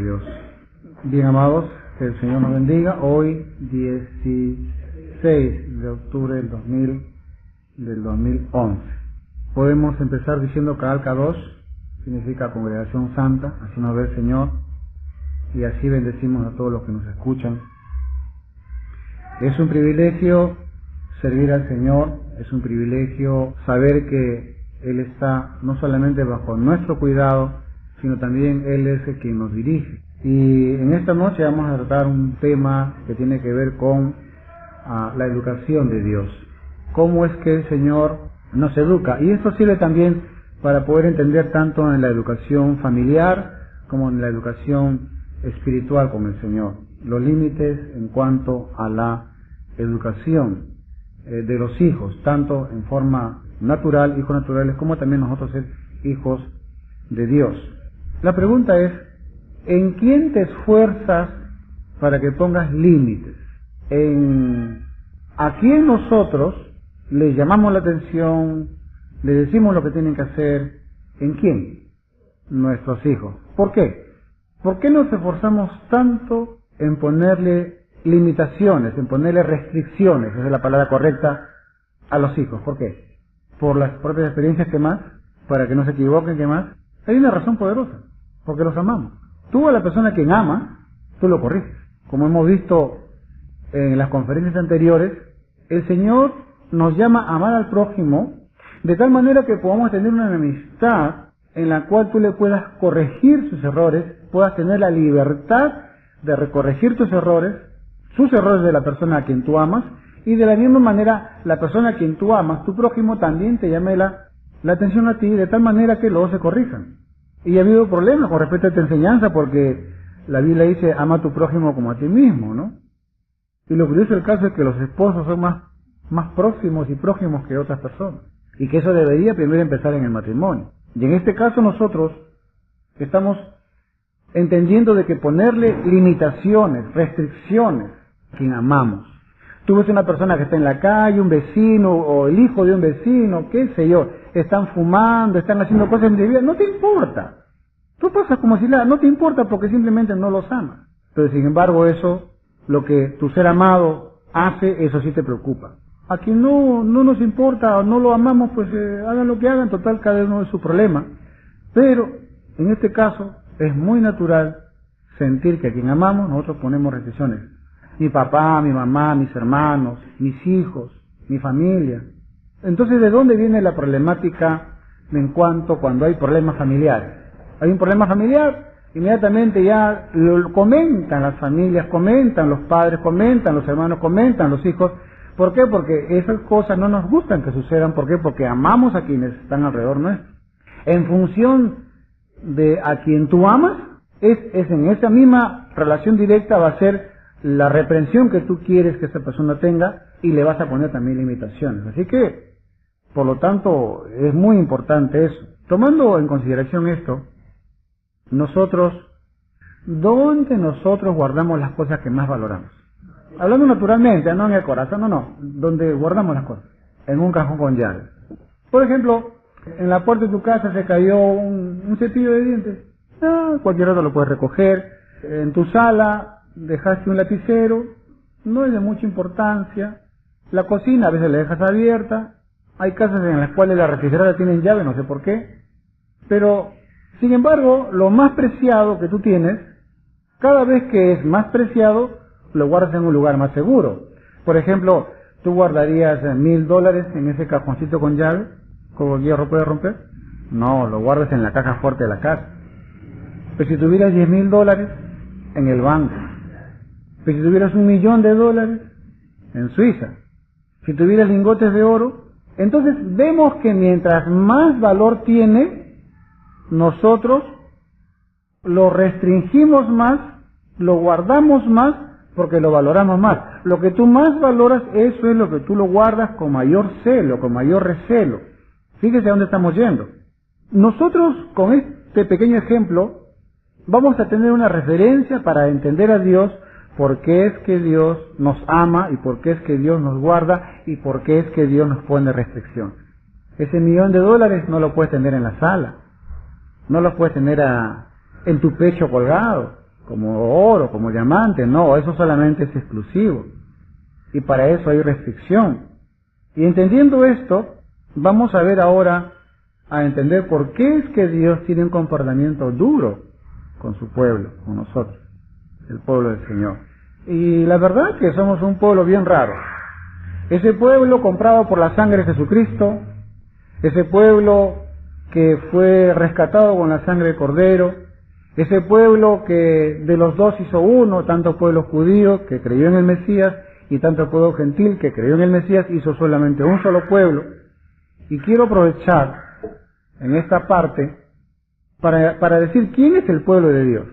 Dios. Bien, amados, que el Señor nos bendiga. Hoy, 16 de octubre del 2011. Podemos empezar diciendo Kahal Kadosh, significa Congregación Santa, así nos ve el Señor, y así bendecimos a todos los que nos escuchan. Es un privilegio servir al Señor, es un privilegio saber que Él está no solamente bajo nuestro cuidado, sino también Él es el quien nos dirige. Y en esta noche vamos a tratar un tema que tiene que ver con la educación de Dios. Cómo es que el Señor nos educa. Y esto sirve también para poder entender tanto en la educación familiar como en la educación espiritual con el Señor. Los límites en cuanto a la educación de los hijos, tanto en forma natural, hijos naturales, como también nosotros ser hijos de Dios. La pregunta es, ¿en quién te esfuerzas para que pongas límites? ¿A quién nosotros les llamamos la atención, le decimos lo que tienen que hacer? ¿En quién? Nuestros hijos. ¿Por qué? ¿Por qué nos esforzamos tanto en ponerle limitaciones, en ponerle restricciones, esa es la palabra correcta, a los hijos? ¿Por qué? ¿Por las propias experiencias que más? ¿Para que no se equivoquen que más? Hay una razón poderosa, porque los amamos. Tú a la persona a quien amas, tú lo corriges. Como hemos visto en las conferencias anteriores, el Señor nos llama a amar al prójimo de tal manera que podamos tener una amistad en la cual tú le puedas corregir sus errores, puedas tener la libertad de recorregir tus errores, sus errores de la persona a quien tú amas, y de la misma manera la persona a quien tú amas, tu prójimo, también te llame la atención a ti, de tal manera que luego se corrijan. Y ha habido problemas con respecto a esta enseñanza porque la Biblia dice ama a tu prójimo como a ti mismo, ¿no? Y lo curioso del caso es que los esposos son más próximos y prójimos que otras personas, y que eso debería primero empezar en el matrimonio. Y en este caso nosotros estamos entendiendo de que ponerle limitaciones, restricciones a quien amamos. Tú ves una persona que está en la calle, un vecino o el hijo de un vecino, qué sé yo, están fumando, están haciendo cosas indebidas, no te importa. Tú pasas como si nada, no te importa porque simplemente no los amas. Pero sin embargo eso, lo que tu ser amado hace, eso sí te preocupa. A quien no nos importa o no lo amamos, pues hagan lo que hagan, total, cada uno es su problema. Pero en este caso es muy natural sentir que a quien amamos nosotros ponemos restricciones. Mi papá, mi mamá, mis hermanos, mis hijos, mi familia. Entonces, ¿de dónde viene la problemática en cuanto cuando hay problemas familiares? Hay un problema familiar, inmediatamente ya lo comentan las familias, comentan los padres, comentan los hermanos, comentan los hijos. ¿Por qué? Porque esas cosas no nos gustan que sucedan. ¿Por qué? Porque amamos a quienes están alrededor nuestro. En función de a quien tú amas, es en esa misma relación directa va a ser la reprensión que tú quieres que esa persona tenga, y le vas a poner también limitaciones. Así que, por lo tanto, es muy importante eso. Tomando en consideración esto, ¿dónde nosotros guardamos las cosas que más valoramos? Hablando naturalmente, no en el corazón, no, donde guardamos las cosas, en un cajón con llave. Por ejemplo, en la puerta de tu casa se cayó un cepillo de dientes, cualquier otro lo puedes recoger. En tu sala dejaste un lapicero, no es de mucha importancia. La cocina a veces la dejas abierta. Hay casas en las cuales la refrigeradora tiene llave, no sé por qué. Pero, sin embargo, lo más preciado que tú tienes, cada vez que es más preciado, lo guardas en un lugar más seguro. Por ejemplo, ¿tú guardarías $1,000 en ese cajoncito con llave, como el hierro puede romper? No, lo guardas en la caja fuerte de la casa. Pero si tuvieras $10,000 en el banco, pero si tuvieras $1,000,000 en Suiza, si tuvieras lingotes de oro, entonces vemos que mientras más valor tiene, nosotros lo restringimos más, lo guardamos más, porque lo valoramos más. Lo que tú más valoras, eso es lo que tú lo guardas con mayor celo, con mayor recelo. Fíjese a dónde estamos yendo. Nosotros, con este pequeño ejemplo, vamos a tener una referencia para entender a Dios, por qué es que Dios nos ama y por qué es que Dios nos guarda y por qué es que Dios nos pone restricción. Ese $1,000,000 no lo puedes tener en la sala, no lo puedes tener en tu pecho colgado, como oro, como diamante. No, eso solamente es exclusivo. Y para eso hay restricción. Y entendiendo esto, vamos a ver ahora, a entender por qué es que Dios tiene un comportamiento duro con su pueblo, con nosotros, el pueblo del Señor. Y la verdad es que somos un pueblo bien raro. Ese pueblo comprado por la sangre de Jesucristo, ese pueblo que fue rescatado con la sangre de Cordero, ese pueblo que de los dos hizo uno, tanto pueblo judío que creyó en el Mesías y tanto pueblo gentil que creyó en el Mesías, hizo solamente un solo pueblo. Y quiero aprovechar en esta parte para decir quién es el pueblo de Dios.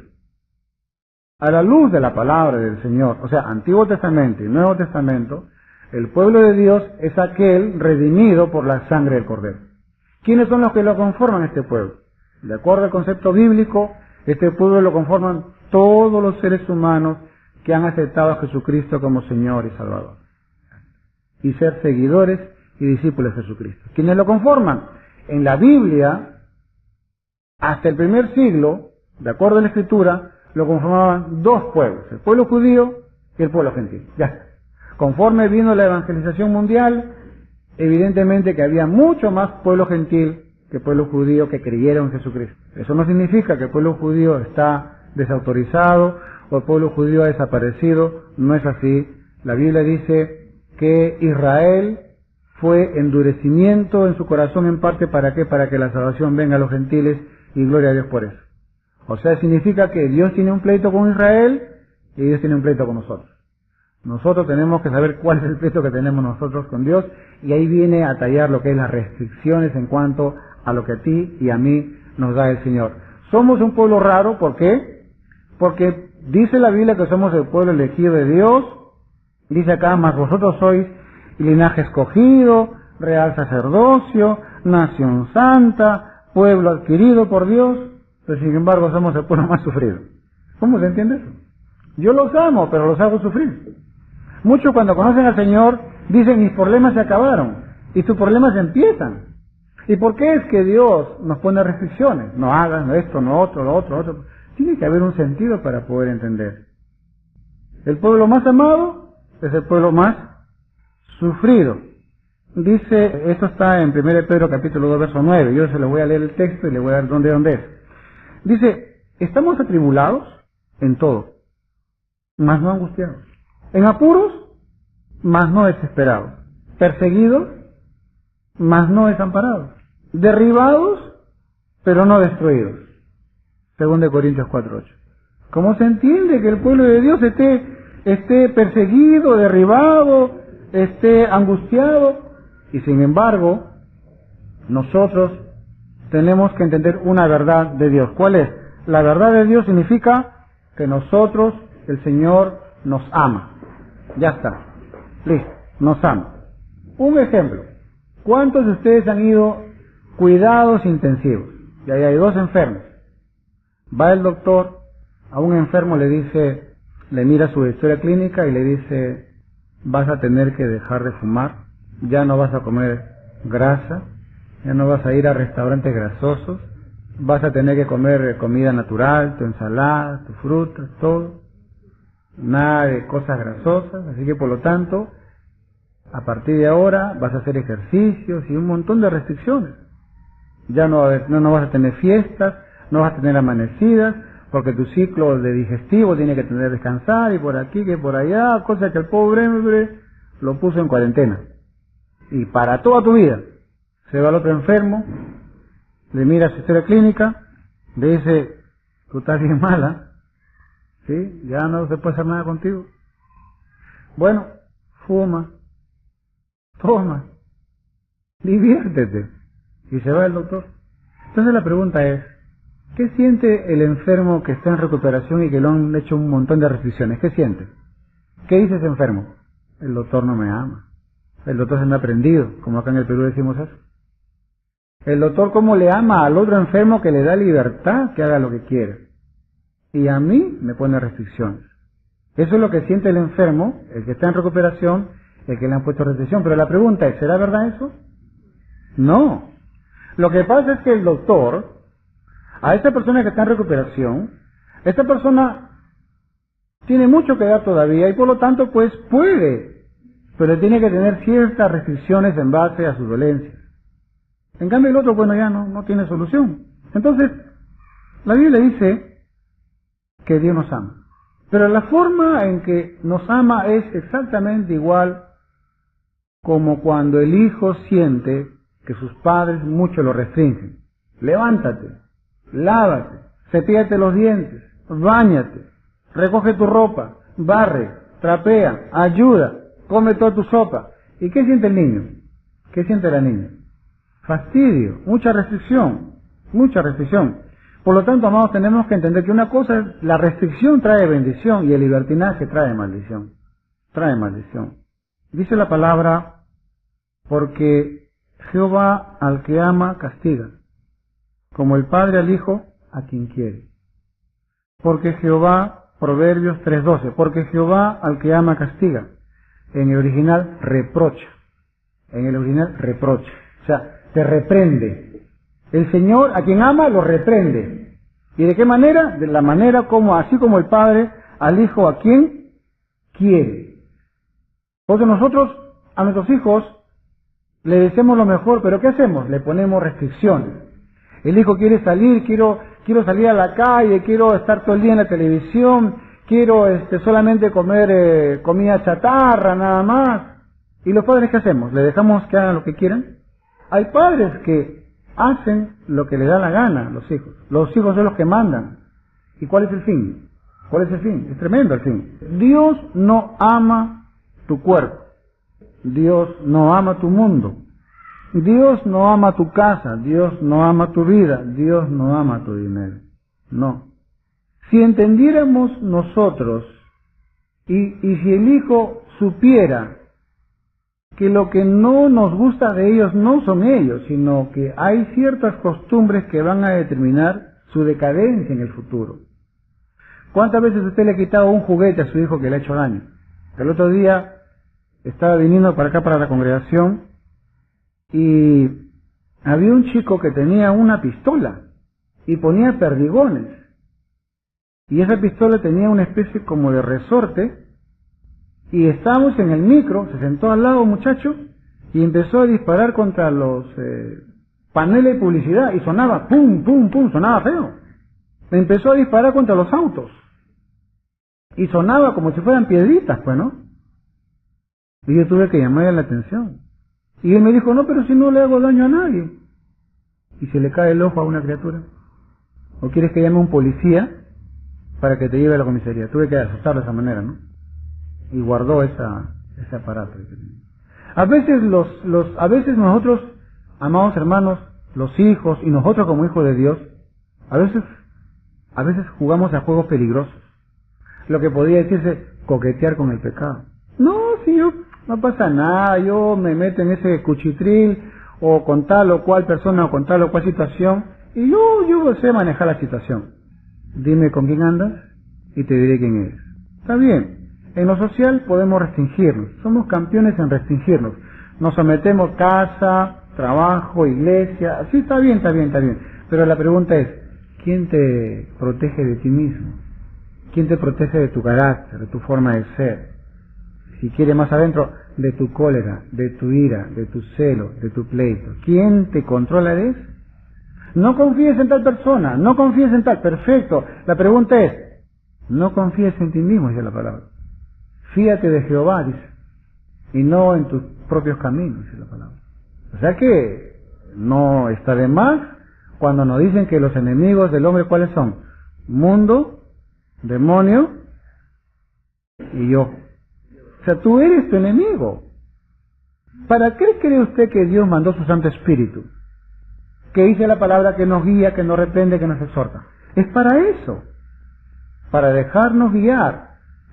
A la luz de la palabra del Señor, o sea, Antiguo Testamento y Nuevo Testamento, el pueblo de Dios es aquel redimido por la sangre del Cordero. ¿Quiénes son los que lo conforman este pueblo? De acuerdo al concepto bíblico, este pueblo lo conforman todos los seres humanos que han aceptado a Jesucristo como Señor y Salvador. Y ser seguidores y discípulos de Jesucristo. ¿Quiénes lo conforman? En la Biblia, hasta el primer siglo, de acuerdo a la Escritura, lo conformaban dos pueblos, el pueblo judío y el pueblo gentil. Ya está. Conforme vino la evangelización mundial, evidentemente que había mucho más pueblo gentil que pueblo judío que creyeron en Jesucristo. Eso no significa que el pueblo judío está desautorizado o el pueblo judío ha desaparecido, no es así. La Biblia dice que Israel fue endurecimiento en su corazón en parte, ¿para qué? Para que la salvación venga a los gentiles, y gloria a Dios por eso. O sea, significa que Dios tiene un pleito con Israel y Dios tiene un pleito con nosotros. Nosotros tenemos que saber cuál es el pleito que tenemos nosotros con Dios, y ahí viene a tallar lo que es las restricciones en cuanto a lo que a ti y a mí nos da el Señor. Somos un pueblo raro, ¿por qué? Porque dice la Biblia que somos el pueblo elegido de Dios. Dice acá, mas vosotros sois linaje escogido, real sacerdocio, nación santa, pueblo adquirido por Dios, pero sin embargo somos el pueblo más sufrido. ¿Cómo se entiende eso? Yo los amo, pero los hago sufrir. Muchos cuando conocen al Señor dicen, mis problemas se acabaron, y tus problemas empiezan. ¿Y por qué es que Dios nos pone restricciones? No hagas esto, no otro, lo otro. Tiene que haber un sentido para poder entender. El pueblo más amado es el pueblo más sufrido. Dice, esto está en 1 Pedro capítulo 2, verso 9. Yo se lo voy a leer el texto y le voy a dar dónde es. Dice, estamos atribulados en todo, mas no angustiados. En apuros, mas no desesperados. Perseguidos, mas no desamparados. Derribados, pero no destruidos. 2 Corintios 4:8. ¿Cómo se entiende que el pueblo de Dios esté perseguido, derribado, esté angustiado? Y sin embargo, nosotros tenemos que entender una verdad de Dios. ¿Cuál es? La verdad de Dios significa que nosotros, el Señor, nos ama. Ya está. Listo. Nos ama. Un ejemplo. ¿Cuántos de ustedes han ido cuidados intensivos? Y ahí hay dos enfermos. Va el doctor, a un enfermo le dice, le mira su historia clínica y le dice, vas a tener que dejar de fumar, ya no vas a comer grasa, ya no vas a ir a restaurantes grasosos, vas a tener que comer comida natural, tu ensalada, tu fruta, todo, nada de cosas grasosas, así que por lo tanto, a partir de ahora vas a hacer ejercicios y un montón de restricciones. Ya no vas a tener fiestas, no vas a tener amanecidas, porque tu ciclo de digestivo tiene que tener descansar, y por aquí, que por allá, cosa que el pobre hombre lo puso en cuarentena. Y para toda tu vida, se va al otro enfermo, le mira su historia clínica, le dice, tú estás bien mala, ¿sí? Ya no se puede hacer nada contigo. Bueno, fuma, toma, diviértete. Y se va el doctor. Entonces la pregunta es, ¿qué siente el enfermo que está en recuperación y que lo han hecho un montón de restricciones? ¿Qué siente? ¿Qué dice ese enfermo? El doctor no me ama. El doctor se me ha prendido, como acá en el Perú decimos eso. El doctor cómo le ama al otro enfermo que le da libertad, que haga lo que quiera. Y a mí me pone restricciones. Eso es lo que siente el enfermo, el que está en recuperación, el que le han puesto restricción. Pero la pregunta es, ¿será verdad eso? No. Lo que pasa es que el doctor, a esta persona que está en recuperación, esta persona tiene mucho que dar todavía y por lo tanto pues puede, pero tiene que tener ciertas restricciones en base a sus dolencias. En cambio el otro, bueno, ya no tiene solución. Entonces, la Biblia dice que Dios nos ama. Pero la forma en que nos ama es exactamente igual como cuando el hijo siente que sus padres mucho lo restringen. Levántate, lávate, cepíllate los dientes, báñate, recoge tu ropa, barre, trapea, ayuda, come toda tu sopa. ¿Y qué siente el niño? ¿Qué siente la niña? Fastidio, mucha restricción, mucha restricción. Por lo tanto, amados, tenemos que entender que una cosa es, la restricción trae bendición y el libertinaje trae maldición. Trae maldición. Dice la palabra, porque Jehová al que ama castiga, como el padre al hijo a quien quiere. Porque Jehová, Proverbios 3:12, porque Jehová al que ama castiga. En el original reprocha. En el original reprocha. O sea, te reprende. El Señor a quien ama lo reprende. ¿Y de qué manera? De la manera como, así como el Padre al Hijo a quien quiere. Porque nosotros a nuestros hijos le deseamos lo mejor, pero ¿qué hacemos? Le ponemos restricciones. El hijo quiere salir, quiero salir a la calle, quiero estar todo el día en la televisión, quiero solamente comer comida chatarra, nada más. ¿Y los padres qué hacemos? ¿Le dejamos que hagan lo que quieran? Hay padres que hacen lo que les da la gana a los hijos. Los hijos son los que mandan. ¿Y cuál es el fin? ¿Cuál es el fin? Es tremendo el fin. Dios no ama tu cuerpo. Dios no ama tu mundo. Dios no ama tu casa. Dios no ama tu vida. Dios no ama tu dinero. No. Si entendiéramos nosotros y si el hijo supiera que lo que no nos gusta de ellos no son ellos, sino que hay ciertas costumbres que van a determinar su decadencia en el futuro. ¿Cuántas veces usted le ha quitado un juguete a su hijo que le ha hecho daño? El otro día estaba viniendo para acá, para la congregación, y había un chico que tenía una pistola y ponía perdigones. Y esa pistola tenía una especie como de resorte. Y estábamos en el micro, se sentó al lado un muchacho y empezó a disparar contra los paneles de publicidad y sonaba pum, pum, pum, sonaba feo. Empezó a disparar contra los autos y sonaba como si fueran piedritas, pues, ¿no? Y yo tuve que llamarle la atención. Y él me dijo, no, pero si no le hago daño a nadie. ¿Y se le cae el ojo a una criatura? ¿O quieres que llame a un policía para que te lleve a la comisaría? Tuve que asustarlo de esa manera, ¿no? Y guardó ese aparato. A veces a veces nosotros, amados hermanos, los hijos y nosotros como hijos de Dios, a veces jugamos a juegos peligrosos. Lo que podría decirse coquetear con el pecado. No, si yo no pasa nada, yo me meto en ese cuchitril o con tal o cual persona o con tal o cual situación y yo sé manejar la situación. Dime con quién andas y te diré quién eres. Está bien. En lo social podemos restringirnos, somos campeones en restringirnos. Nos sometemos casa, trabajo, iglesia, sí, está bien. Pero la pregunta es, ¿quién te protege de ti mismo? ¿Quién te protege de tu carácter, de tu forma de ser? Si quiere más adentro, de tu cólera, de tu ira, de tu celo, de tu pleito. ¿Quién te controla de eso? No confíes en tal persona, no confíes en tal, perfecto. La pregunta es, no confíes en ti mismo, dice la palabra. Fíate de Jehová, dice, y no en tus propios caminos, dice la palabra. O sea que no está de más cuando nos dicen que los enemigos del hombre, ¿cuáles son? Mundo, demonio y yo. O sea, tú eres tu enemigo. ¿Para qué cree usted que Dios mandó su Santo Espíritu? Que dice la palabra que nos guía, que nos reprende, que nos exhorta. Es para eso, para dejarnos guiar.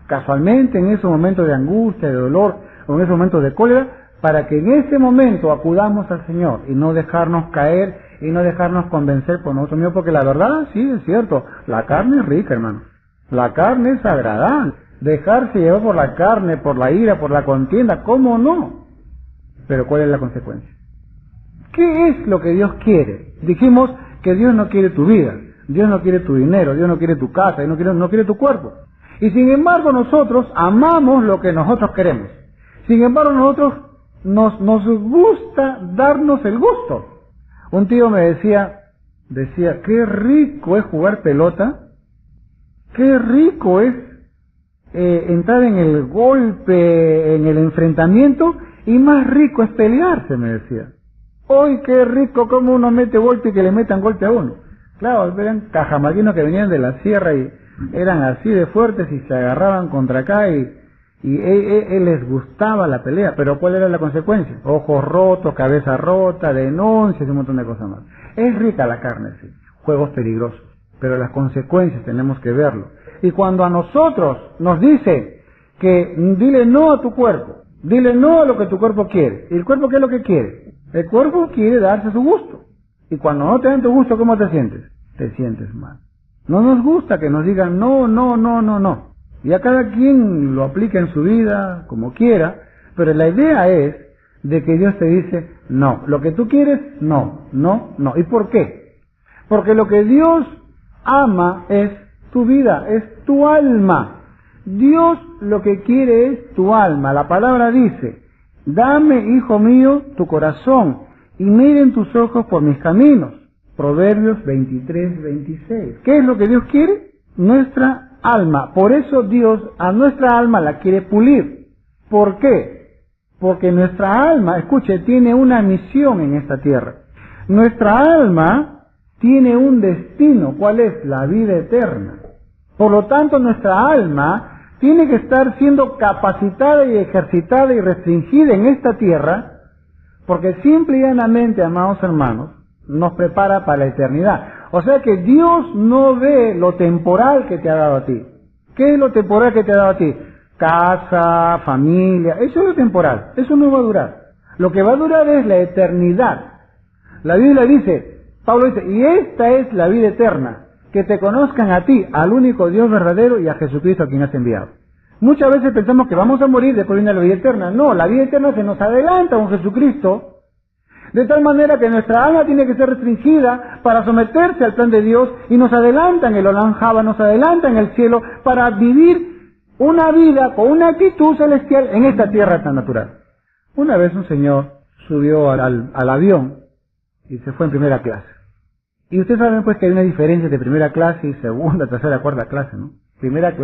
Casualmente en esos momentos de angustia, de dolor, o en esos momentos de cólera, para que en ese momento acudamos al Señor y no dejarnos caer y no dejarnos convencer por nosotros mismos, porque la verdad, sí, es cierto, la carne es rica, hermano, la carne es agradable, dejarse llevar por la carne, por la ira, por la contienda, ¿cómo no? Pero ¿cuál es la consecuencia? ¿Qué es lo que Dios quiere? Dijimos que Dios no quiere tu vida, Dios no quiere tu dinero, Dios no quiere tu casa, Dios no quiere tu cuerpo. Y sin embargo nosotros amamos lo que nosotros queremos. Sin embargo nosotros nos gusta darnos el gusto. Un tío me decía, qué rico es jugar pelota, qué rico es entrar en el golpe, en el enfrentamiento, y más rico es pelearse, me decía. Hoy qué rico como uno mete golpe y que le metan golpe a uno. Claro, eran cajamarquinos que venían de la sierra y eran así de fuertes y se agarraban contra acá y les gustaba la pelea. Pero ¿cuál era la consecuencia? Ojos rotos, cabeza rota, denuncias y un montón de cosas más. Es rica la carne, sí, juegos peligrosos, pero las consecuencias tenemos que verlo. Y cuando a nosotros nos dice que dile no a tu cuerpo, dile no a lo que tu cuerpo quiere. ¿Y el cuerpo qué es lo que quiere? El cuerpo quiere darse su gusto. Y cuando no te dan tu gusto, ¿cómo te sientes? Te sientes mal. No nos gusta que nos digan no, no, no, no, no. Y a cada quien lo aplica en su vida, como quiera, pero la idea es de que Dios te dice no. Lo que tú quieres, no, no, no. ¿Y por qué? Porque lo que Dios ama es tu vida, es tu alma. Dios lo que quiere es tu alma. La palabra dice, dame, hijo mío, tu corazón, y miren tus ojos por mis caminos. Proverbios 23, 26. ¿Qué es lo que Dios quiere? Nuestra alma. Por eso Dios a nuestra alma la quiere pulir. ¿Por qué? Porque nuestra alma, escuche, tiene una misión en esta tierra. Nuestra alma tiene un destino. ¿Cuál es? La vida eterna. Por lo tanto, nuestra alma tiene que estar siendo capacitada y ejercitada y restringida en esta tierra, porque simple y llanamente, amados hermanos, nos prepara para la eternidad. O sea que Dios no ve lo temporal que te ha dado a ti. ¿Qué es lo temporal que te ha dado a ti? Casa, familia, eso es lo temporal, eso no va a durar. Lo que va a durar es la eternidad. La Biblia dice, Pablo dice, y esta es la vida eterna, que te conozcan a ti, al único Dios verdadero y a Jesucristo a quien has enviado. Muchas veces pensamos que vamos a morir, después viene la vida eterna. No, la vida eterna se nos adelanta con Jesucristo, de tal manera que nuestra alma tiene que ser restringida para someterse al plan de Dios y nos adelanta en el Olam Jaba, nos adelanta en el cielo para vivir una vida con una actitud celestial en esta tierra tan natural. Una vez un señor subió al avión y se fue en primera clase. Y ustedes saben pues que hay una diferencia de primera clase y segunda, tercera, cuarta clase, ¿no? Primera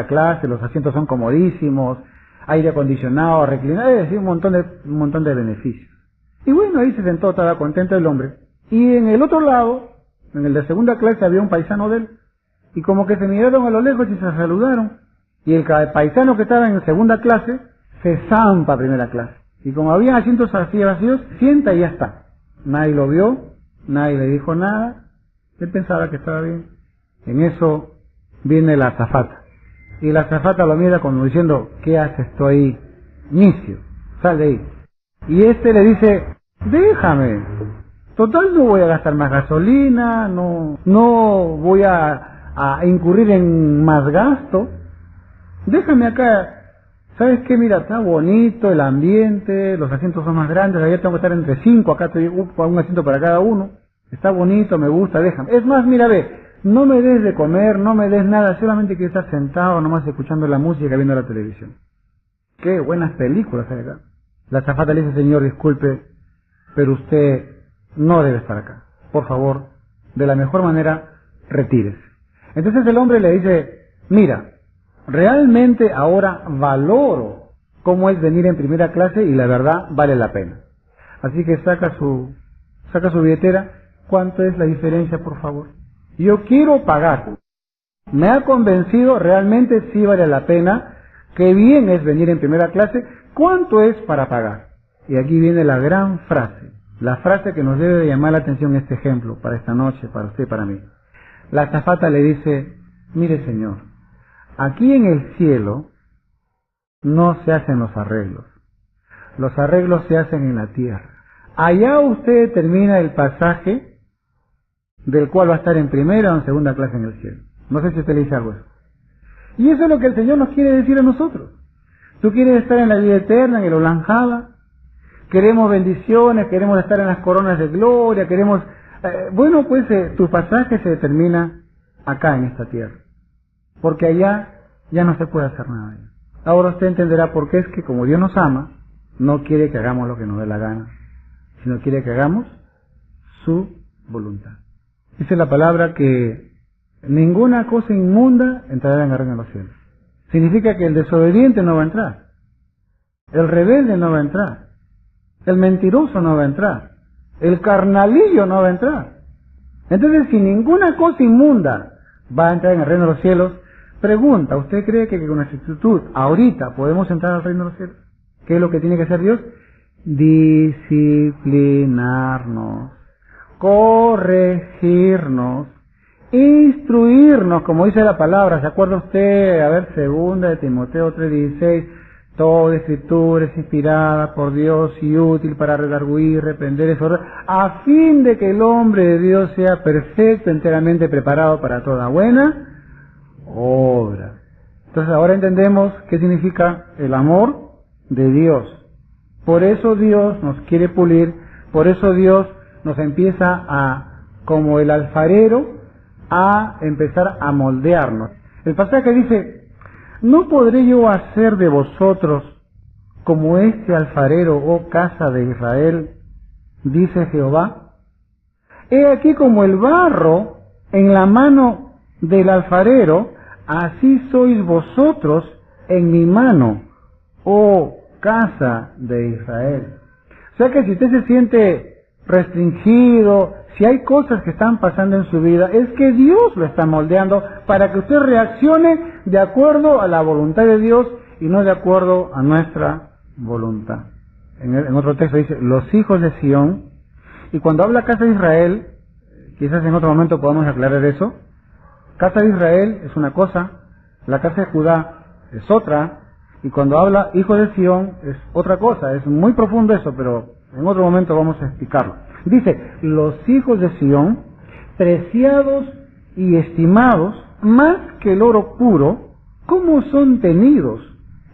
clase, los asientos son comodísimos, aire acondicionado, reclinado, es decir, un montón de beneficios. Y bueno, ahí se sentó, estaba contento el hombre. Y en el otro lado, en el de segunda clase, había un paisano de él. Y como que se miraron a lo lejos y se saludaron. Y el paisano que estaba en segunda clase se zampa a primera clase. Y como había asientos así vacíos, sienta y ya está. Nadie lo vio, nadie le dijo nada. Él pensaba que estaba bien. En eso viene la azafata. Y la azafata lo mira como diciendo, ¿qué haces tú ahí? Nicio, sal de ahí. Y este le dice, déjame. Total, no voy a gastar más gasolina, no voy a incurrir en más gasto. Déjame acá. ¿Sabes qué? Mira, está bonito el ambiente, los asientos son más grandes, allá tengo que estar entre 5, acá estoy un asiento para cada uno. Está bonito, me gusta, déjame. Es más, mira, ve, no me des de comer, no me des nada, solamente quiero estar sentado nomás escuchando la música, viendo la televisión. Qué buenas películas hay acá. La azafata le dice, señor, disculpe, pero usted no debe estar acá. Por favor, de la mejor manera, retírese. Entonces el hombre le dice, mira, realmente ahora valoro cómo es venir en primera clase y la verdad vale la pena. Así que saca su billetera. ¿Cuánto es la diferencia, por favor? Yo quiero pagar. Me ha convencido, realmente sí vale la pena. Qué bien es venir en primera clase. ¿Cuánto es para pagar? Y aquí viene la gran frase. La frase que nos debe de llamar la atención este ejemplo, para esta noche, para usted y para mí. La azafata le dice, mire señor, aquí en el cielo no se hacen los arreglos. Los arreglos se hacen en la tierra. Allá usted termina el pasaje del cual va a estar en primera o en segunda clase en el cielo. No sé si usted le dice algo eso. Y eso es lo que el Señor nos quiere decir a nosotros. Tú quieres estar en la vida eterna, en el Olam Jaba. Queremos bendiciones, queremos estar en las coronas de gloria, queremos... bueno, pues tu pasaje se determina acá en esta tierra. Porque allá ya no se puede hacer nada. Ahora usted entenderá por qué es que como Dios nos ama, no quiere que hagamos lo que nos dé la gana, sino quiere que hagamos su voluntad. Dice la palabra que ninguna cosa inmunda entrará en el reino de los cielos. Significa que el desobediente no va a entrar, el rebelde no va a entrar, el mentiroso no va a entrar, el carnalillo no va a entrar. Entonces, si ninguna cosa inmunda va a entrar en el reino de los cielos, pregunta, ¿usted cree que con nuestra actitud ahorita podemos entrar al reino de los cielos? ¿Qué es lo que tiene que hacer Dios? Disciplinarnos, corregirnos, instruirnos, como dice la palabra. ¿Se acuerda usted? A ver, 2 de Timoteo 3:16. Toda escritura es inspirada por Dios y útil para redarguir, reprender, exhortar, a fin de que el hombre de Dios sea perfecto, enteramente preparado para toda buena obra. Entonces ahora entendemos qué significa el amor de Dios. Por eso Dios nos quiere pulir, por eso Dios nos empieza como el alfarero, a empezar a moldearnos. El pasaje dice: ¿no podré yo hacer de vosotros como este alfarero, oh casa de Israel? Dice Jehová. He aquí como el barro en la mano del alfarero, así sois vosotros en mi mano, oh casa de Israel. O sea que si usted se siente restringido, si hay cosas que están pasando en su vida, es que Dios lo está moldeando para que usted reaccione de acuerdo a la voluntad de Dios y no de acuerdo a nuestra voluntad. En otro texto dice, los hijos de Sión, y cuando habla casa de Israel, quizás en otro momento podamos aclarar eso. Casa de Israel es una cosa, la casa de Judá es otra, y cuando habla hijos de Sión es otra cosa. Es muy profundo eso, pero en otro momento vamos a explicarlo. Dice, los hijos de Sión, preciados y estimados más que el oro puro, ¿cómo son tenidos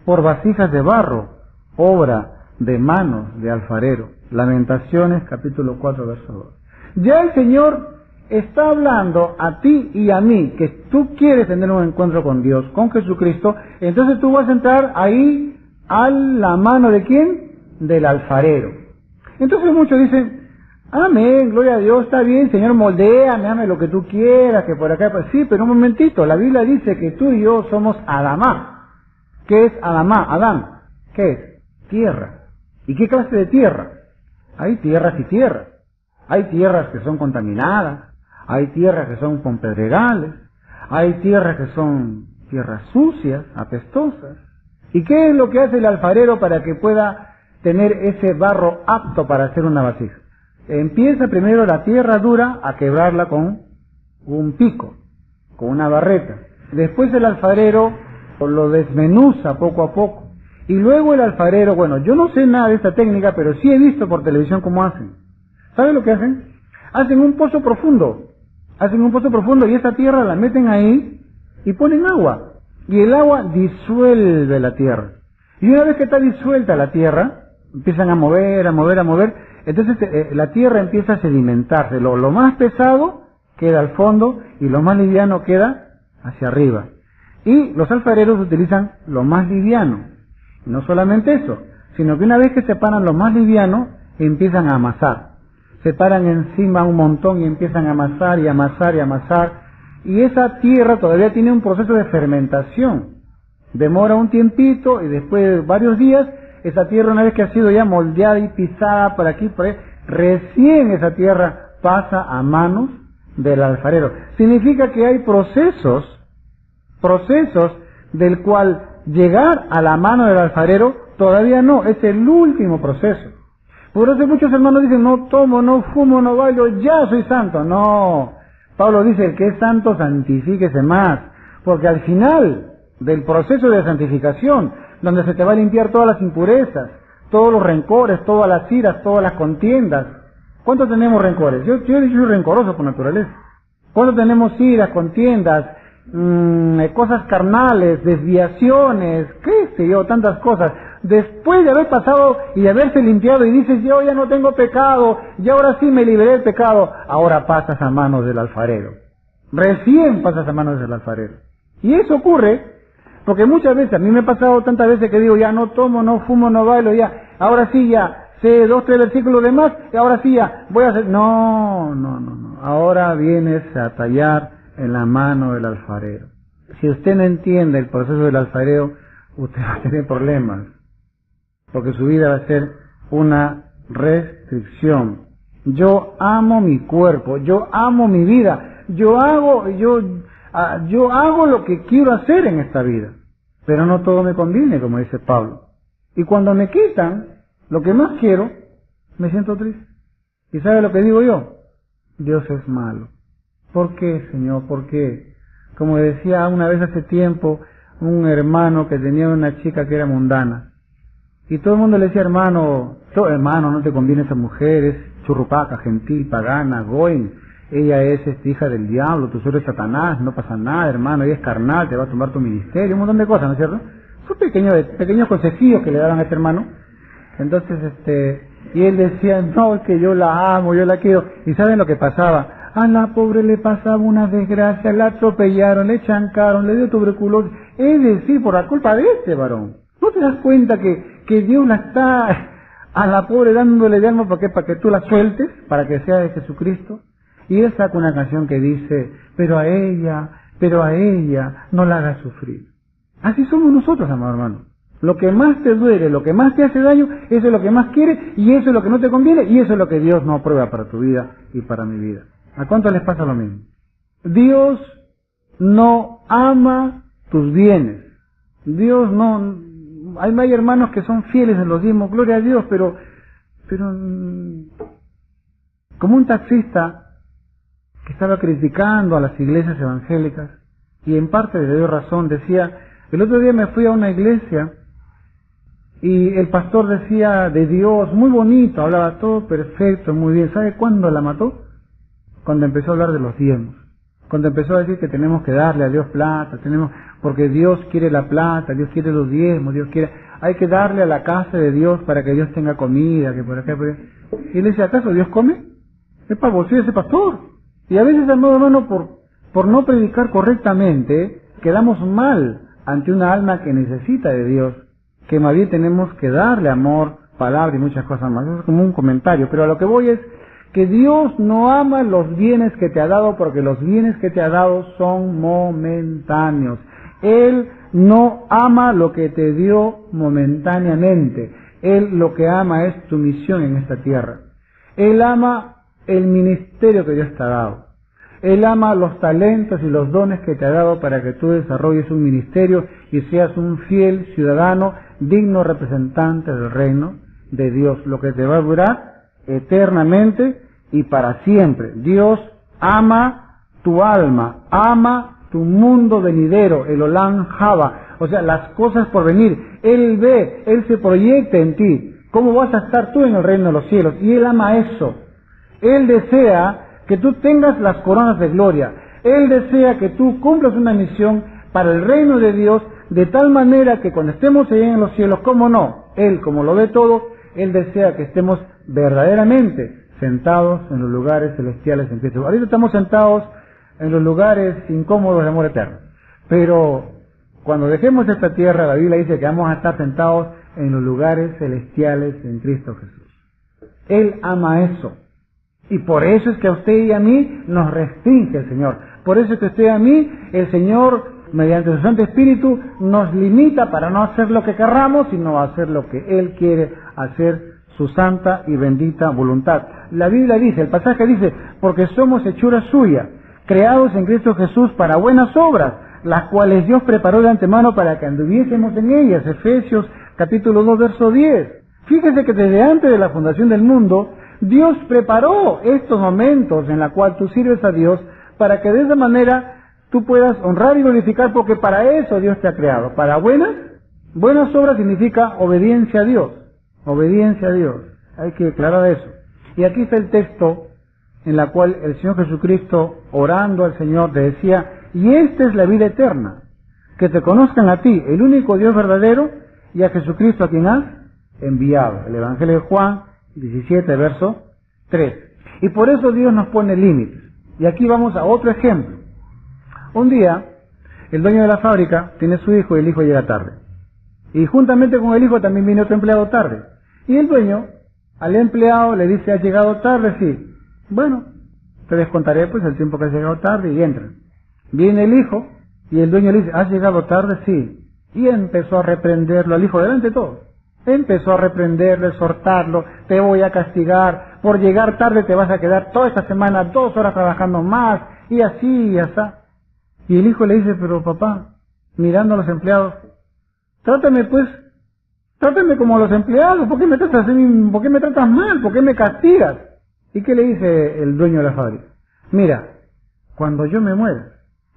por vasijas de barro, obra de manos de alfarero? Lamentaciones, capítulo 4, verso 2. Ya el Señor está hablando a ti y a mí, que tú quieres tener un encuentro con Dios, con Jesucristo, entonces tú vas a entrar ahí a la mano ¿de quién? Del alfarero. Entonces muchos dicen, amén, gloria a Dios, está bien, Señor, moldéame, hazme lo que tú quieras, que por acá, pues sí, pero un momentito, la Biblia dice que tú y yo somos Adamá. ¿Qué es Adamá? Adán. ¿Qué es? Tierra. ¿Y qué clase de tierra? Hay tierras y tierras. Hay tierras que son contaminadas, hay tierras que son con pedregales, hay tierras que son tierras sucias, apestosas. ¿Y qué es lo que hace el alfarero para que pueda tener ese barro apto para hacer una vasija? Empieza primero la tierra dura a quebrarla con un pico, con una barreta. Después el alfarero lo desmenuza poco a poco. Y luego el alfarero, bueno, yo no sé nada de esta técnica, pero sí he visto por televisión cómo hacen. ¿Sabe lo que hacen? Hacen un pozo profundo. Hacen un pozo profundo y esa tierra la meten ahí y ponen agua. Y el agua disuelve la tierra. Y una vez que está disuelta la tierra, empiezan a mover, a mover, a mover. Entonces la tierra empieza a sedimentarse. Lo más pesado queda al fondo y lo más liviano queda hacia arriba. Y los alfareros utilizan lo más liviano. Y no solamente eso, sino que una vez que separan lo más liviano, empiezan a amasar. Se paran encima un montón y empiezan a amasar y amasar y amasar. Y esa tierra todavía tiene un proceso de fermentación. Demora un tiempito y después de varios días, esa tierra, una vez que ha sido ya moldeada y pisada por aquí, por ahí, recién esa tierra pasa a manos del alfarero. Significa que hay procesos del cual llegar a la mano del alfarero todavía no, es el último proceso. Por eso muchos hermanos dicen, no tomo, no fumo, no bailo, ya soy santo. No, Pablo dice, el que es santo, santifíquese más. Porque al final del proceso de santificación, donde se te va a limpiar todas las impurezas, todos los rencores, todas las iras, todas las contiendas. ¿Cuántos tenemos rencores? Yo soy rencoroso por naturaleza. ¿Cuántos tenemos iras, contiendas, cosas carnales, desviaciones, qué sé yo, tantas cosas? Después de haber pasado y de haberse limpiado y dices, yo ya no tengo pecado, y ahora sí me liberé del pecado, ahora pasas a manos del alfarero. Recién pasas a manos del alfarero. Y eso ocurre Porque muchas veces, a mí me ha pasado tantas veces que digo, ya no tomo, no fumo, no bailo, ya, ahora sí ya, sé 2, 3 versículos de más, y ahora sí ya, voy a hacer... No. Ahora vienes a tallar en la mano del alfarero. Si usted no entiende el proceso del alfarero, usted va a tener problemas. Porque su vida va a ser una restricción. Yo amo mi cuerpo, yo amo mi vida, yo hago lo que quiero hacer en esta vida. Pero no todo me conviene, como dice Pablo. Y cuando me quitan lo que más quiero, me siento triste. ¿Y sabe lo que digo yo? Dios es malo. ¿Por qué, Señor? ¿Por qué? Como decía una vez hace tiempo un hermano que tenía una chica que era mundana. Y todo el mundo le decía, hermano, no te conviene esa mujer, es churrupaca, gentil, pagana, goin. Ella es hija del diablo, tú eres Satanás, no pasa nada, hermano, ella es carnal, te va a tomar tu ministerio, un montón de cosas, ¿no es cierto? Son pequeños consejillos que le daban a este hermano. Entonces, y él decía, no, es que yo la amo, yo la quiero. ¿Y saben lo que pasaba? A la pobre le pasaba una desgracia, la atropellaron, le chancaron, le dio tuberculosis. Es decir, por la culpa de este varón. ¿No te das cuenta que Dios la está a la pobre dándole de alma para que tú la sueltes, para que sea de Jesucristo? Y él saca una canción que dice, pero a ella no la hagas sufrir. Así somos nosotros, amado hermano. Lo que más te duele, lo que más te hace daño, eso es lo que más quieres, y eso es lo que no te conviene, y eso es lo que Dios no aprueba para tu vida y para mi vida. ¿A cuánto les pasa lo mismo? Dios no ama tus bienes. Dios no... Hay hermanos que son fieles en los diezmos, gloria a Dios, pero como un taxista que estaba criticando a las iglesias evangélicas, y en parte le dio razón, decía, el otro día me fui a una iglesia y el pastor decía de Dios, muy bonito, hablaba todo perfecto, muy bien. ¿Sabe cuándo la mató? Cuando empezó a hablar de los diezmos. Cuando empezó a decir que tenemos que darle a Dios plata, porque Dios quiere la plata, Dios quiere los diezmos, hay que darle a la casa de Dios para que Dios tenga comida, que por acá, por allá. Y le decía, ¿acaso Dios come? Es para bolsillo ese pastor. Y a veces, hermano, por no predicar correctamente, quedamos mal ante una alma que necesita de Dios, que más bien tenemos que darle amor, palabra y muchas cosas más. Eso es como un comentario, pero a lo que voy es que Dios no ama los bienes que te ha dado, porque los bienes que te ha dado son momentáneos. Él no ama lo que te dio momentáneamente. Él lo que ama es tu misión en esta tierra. Él ama el ministerio que Dios te ha dado. Él ama los talentos y los dones que te ha dado para que tú desarrolles un ministerio y seas un fiel ciudadano, digno representante del reino de Dios, lo que te va a durar eternamente y para siempre. Dios ama tu alma, ama tu mundo venidero, el Olam Haba, o sea, las cosas por venir. Él ve, Él se proyecta en ti. ¿Cómo vas a estar tú en el reino de los cielos? Y Él ama eso. Él desea que tú tengas las coronas de gloria. Él desea que tú cumplas una misión para el reino de Dios, de tal manera que cuando estemos allá en los cielos, ¿cómo no? Él, como lo ve todo, Él desea que estemos verdaderamente sentados en los lugares celestiales en Cristo. Ahorita estamos sentados en los lugares incómodos de amor eterno. Pero cuando dejemos esta tierra, la Biblia dice que vamos a estar sentados en los lugares celestiales en Cristo Jesús. Él ama eso. Y por eso es que a usted y a mí nos restringe el Señor. Por eso es que a usted y a mí, el Señor, mediante su Santo Espíritu, nos limita para no hacer lo que querramos, sino hacer lo que Él quiere hacer, su santa y bendita voluntad. La Biblia dice, el pasaje dice, porque somos hechura suya, creados en Cristo Jesús para buenas obras, las cuales Dios preparó de antemano para que anduviésemos en ellas. Efesios capítulo 2, verso 10. Fíjese que desde antes de la fundación del mundo, Dios preparó estos momentos en la cual tú sirves a Dios para que de esa manera tú puedas honrar y glorificar, porque para eso Dios te ha creado. Para buenas obras significa obediencia a Dios. Obediencia a Dios. Hay que aclarar eso. Y aquí está el texto en la cual el Señor Jesucristo, orando al Señor, le decía, y esta es la vida eterna, que te conozcan a ti, el único Dios verdadero, y a Jesucristo a quien has enviado. El Evangelio de Juan 17, verso 3. Y por eso Dios nos pone límites. Y aquí vamos a otro ejemplo. Un día el dueño de la fábrica tiene su hijo y el hijo llega tarde. Y juntamente con el hijo también viene otro empleado tarde. Y el dueño al empleado le dice, ¿has llegado tarde? Sí. Bueno, te descontaré pues el tiempo que has llegado tarde, y entra. Viene el hijo y el dueño le dice, ¿has llegado tarde? Sí. Y empezó a reprenderlo al hijo delante de todos. Empezó a reprenderlo, exhortarlo, te voy a castigar, por llegar tarde te vas a quedar toda esta semana 2 horas trabajando más, y así y así. Y el hijo le dice, pero papá, mirando a los empleados, trátame como a los empleados, ¿por qué me tratas así? ¿Por qué me tratas mal? ¿Por qué me castigas? ¿Y qué le dice el dueño de la fábrica? Mira, cuando yo me muera,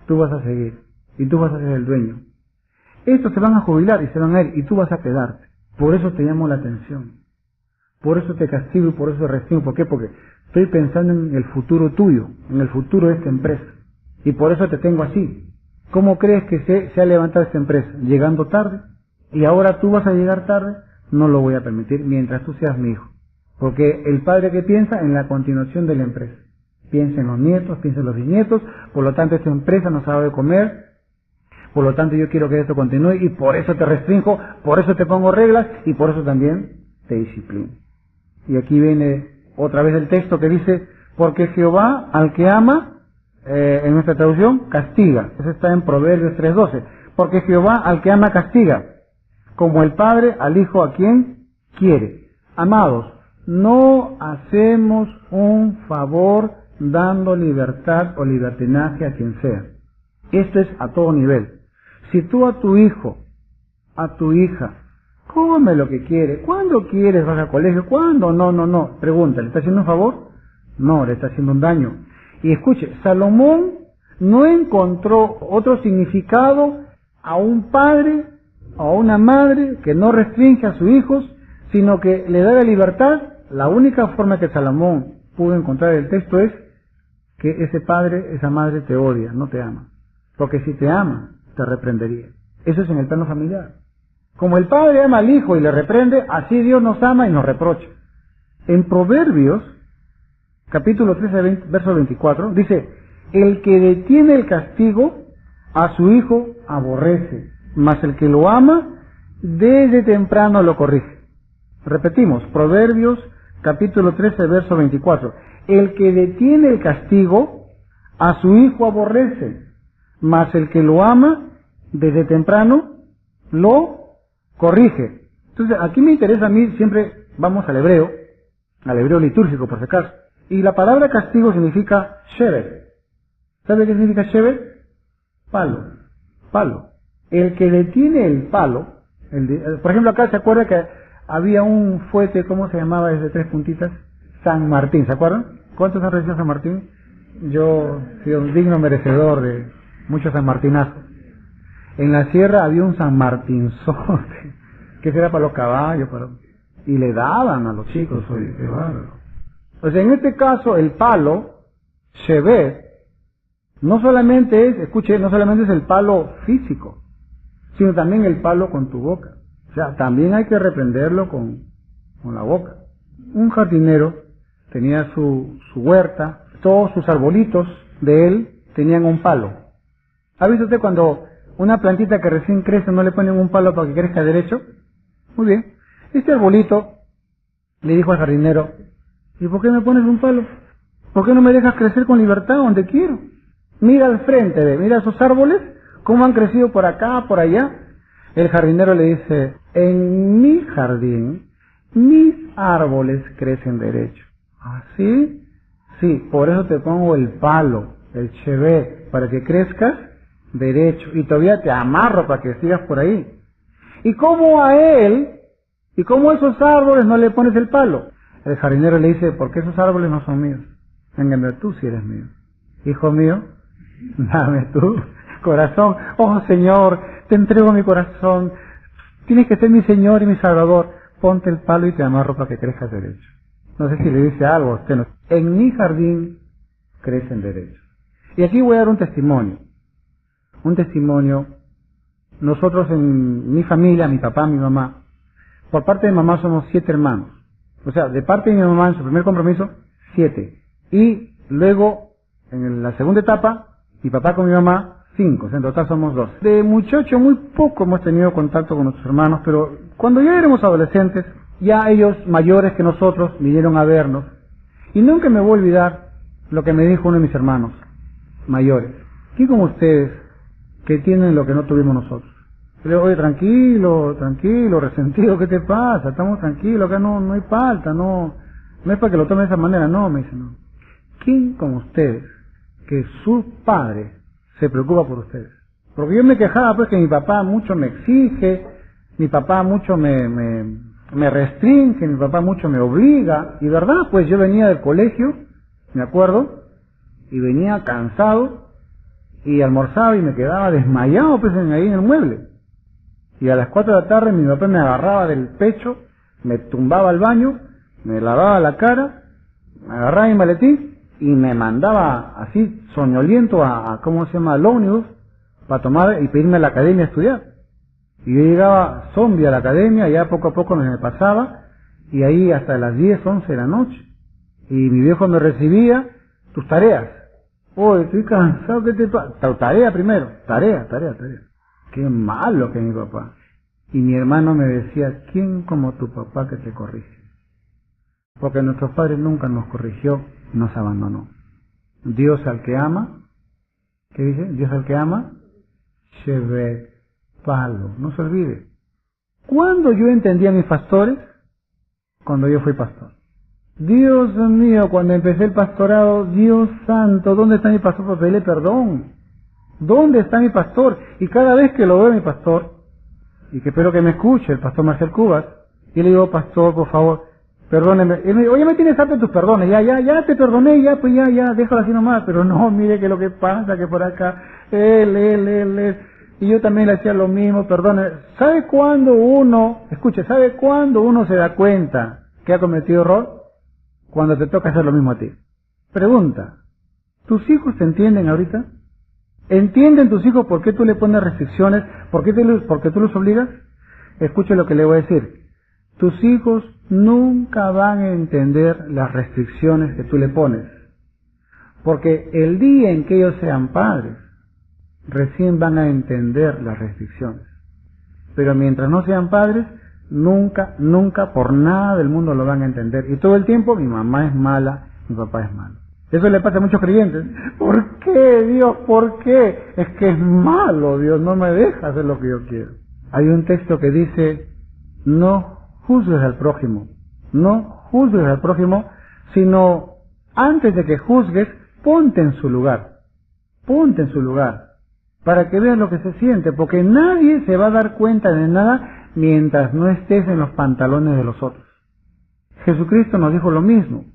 tú vas a seguir, y tú vas a ser el dueño. Estos se van a jubilar y se van a ir, y tú vas a quedarte. Por eso te llamo la atención. Por eso te castigo y por eso te restringo. ¿Por qué? Porque estoy pensando en el futuro tuyo, en el futuro de esta empresa. Y por eso te tengo así. ¿Cómo crees que se ha levantado esta empresa? Llegando tarde. Y ahora tú vas a llegar tarde. No lo voy a permitir mientras tú seas mi hijo. Porque el padre que piensa en la continuación de la empresa. Piensa en los nietos, piensa en los bisnietos. Por lo tanto, esta empresa nos ha dado de comer. Por lo tanto, yo quiero que esto continúe y por eso te restringo, por eso te pongo reglas y por eso también te disciplino. Y aquí viene otra vez el texto que dice, porque Jehová al que ama, en nuestra traducción, castiga. Eso está en Proverbios 3:12. Porque Jehová al que ama castiga, como el Padre al Hijo a quien quiere. Amados, no hacemos un favor dando libertad o libertinaje a quien sea. Esto es a todo nivel. Si tú a tu hijo, a tu hija, come lo que quiere, ¿cuándo quieres vas al colegio? ¿Cuándo? No. Pregunta, ¿le está haciendo un favor? No, le está haciendo un daño. Y escuche, Salomón no encontró otro significado a un padre o a una madre que no restringe a sus hijos, sino que le da la libertad. La única forma que Salomón pudo encontrar en el texto es que ese padre, esa madre te odia, no te ama. Porque si te ama, te reprendería. Eso es en el plano familiar. Como el padre ama al hijo y le reprende, así Dios nos ama y nos reprocha. En Proverbios, capítulo 13, verso 24, dice, el que detiene el castigo, a su hijo aborrece, mas el que lo ama, desde temprano lo corrige. Repetimos, Proverbios, capítulo 13, verso 24. El que detiene el castigo, a su hijo aborrece, mas el que lo ama, desde temprano, lo corrige. Entonces, aquí me interesa a mí, siempre vamos al hebreo litúrgico, por si acaso. Y la palabra castigo significa shevet. ¿Sabe qué significa shevet? Palo. El que detiene el palo, por ejemplo, acá se acuerda que había un fuete, ¿cómo se llamaba? Ese de 3 puntitas. San Martín, ¿se acuerdan? ¿Cuántos han recibido San Martín? Yo he sido un digno merecedor de muchos San Martinazos. En la sierra había un San Martinzote, que era para los caballos, y le daban a los chicos, oye, qué bárbaro. O sea, en este caso, el palo, shevet, no solamente es el palo físico, sino también el palo con tu boca. O sea, también hay que reprenderlo con la boca. Un jardinero tenía su huerta, todos sus arbolitos de él tenían un palo. ¿Ha visto usted cuando una plantita que recién crece no le ponen un palo para que crezca derecho? Muy bien. Este arbolito le dijo al jardinero, ¿y por qué me pones un palo? ¿Por qué no me dejas crecer con libertad donde quiero? Mira al frente, mira esos árboles, cómo han crecido por acá, por allá. El jardinero le dice, en mi jardín, mis árboles crecen derecho. ¿Ah, sí? Sí, por eso te pongo el palo, el shevet, para que crezcas derecho. Y todavía te amarro para que sigas por ahí. ¿Y cómo a él, y cómo a esos árboles no le pones el palo? El jardinero le dice, porque esos árboles no son míos. En cambio, tú sí eres mío. Hijo mío, dame tu corazón. Oh Señor, te entrego mi corazón. Tienes que ser mi Señor y mi Salvador. Ponte el palo y te amarro para que crezcas derecho. No sé si le dice algo a usted. No. En mi jardín crecen derecho. Y aquí voy a dar un testimonio. Un testimonio. Nosotros en mi familia, mi papá, mi mamá, por parte de mamá somos 7 hermanos. O sea, de parte de mi mamá en su primer compromiso, 7. Y luego, en la segunda etapa, mi papá con mi mamá, 5, en total somos 2. De muchacho muy poco hemos tenido contacto con nuestros hermanos, pero cuando ya éramos adolescentes, ya ellos mayores que nosotros vinieron a vernos. Y nunca me voy a olvidar lo que me dijo uno de mis hermanos mayores. ¿Quién como ustedes que tienen lo que no tuvimos nosotros? Le digo, oye, tranquilo, resentido, ¿qué te pasa? Estamos tranquilos, acá no hay falta, no es para que lo tomen de esa manera, no, me dice, no. ¿Quién como ustedes que su padre se preocupa por ustedes? Porque yo me quejaba pues que mi papá mucho me exige, mi papá mucho me restringe, mi papá mucho me obliga, y verdad, pues yo venía del colegio, me acuerdo, y venía cansado, y almorzaba y me quedaba desmayado pues ahí en el mueble. Y a las 4 de la tarde mi papá me agarraba del pecho, me tumbaba al baño, me lavaba la cara, me agarraba mi maletín y me mandaba así soñoliento a ¿cómo se llama? Al ómnibus para tomar y pedirme a la academia a estudiar. Y yo llegaba zombie a la academia, ya poco a poco me pasaba, y ahí hasta las 10, 11 de la noche. Y mi viejo me recibía, tus tareas. Oye, estoy cansado, ¿qué te pasa? Tarea primero, tarea. Qué malo que mi papá. Y mi hermano me decía, ¿quién como tu papá que te corrige? Porque nuestros padres nunca nos corrigió, nos abandonó. Dios al que ama, ¿qué dice? Dios al que ama, Shevet Palo, no se olvide. ¿Cuándo yo entendí a mis pastores? Cuando yo fui pastor. Dios mío, cuando empecé el pastorado, Dios santo, ¿dónde está mi pastor para pedirle perdón? ¿Dónde está mi pastor? Y cada vez que lo veo a mi pastor, y que espero que me escuche, el pastor Marcel Cubas, y le digo, pastor, por favor, perdóneme. Y me dice, oye, me tienes harto tus perdones, ya te perdoné, ya, déjalo así nomás. Pero no, mire que lo que pasa, que por acá, él. Y yo también le hacía lo mismo, perdone. ¿Sabe cuándo uno se da cuenta que ha cometido error? Cuando te toca hacer lo mismo a ti. Pregunta, ¿tus hijos te entienden ahorita? ¿Entienden tus hijos por qué tú le pones restricciones? ¿Por qué tú los obligas? Escuche lo que le voy a decir. Tus hijos nunca van a entender las restricciones que tú le pones. Porque el día en que ellos sean padres, recién van a entender las restricciones. Pero mientras no sean padres, nunca por nada del mundo lo van a entender. Y todo el tiempo, mi mamá es mala, mi papá es malo. Eso le pasa a muchos creyentes. ¿Por qué, Dios? ¿Por qué? Es que es malo, Dios, no me deja hacer lo que yo quiero. Hay un texto que dice, no juzgues al prójimo, sino antes de que juzgues, ponte en su lugar, para que veas lo que se siente, porque nadie se va a dar cuenta de nada mientras no estés en los pantalones de los otros. Jesucristo nos dijo lo mismo.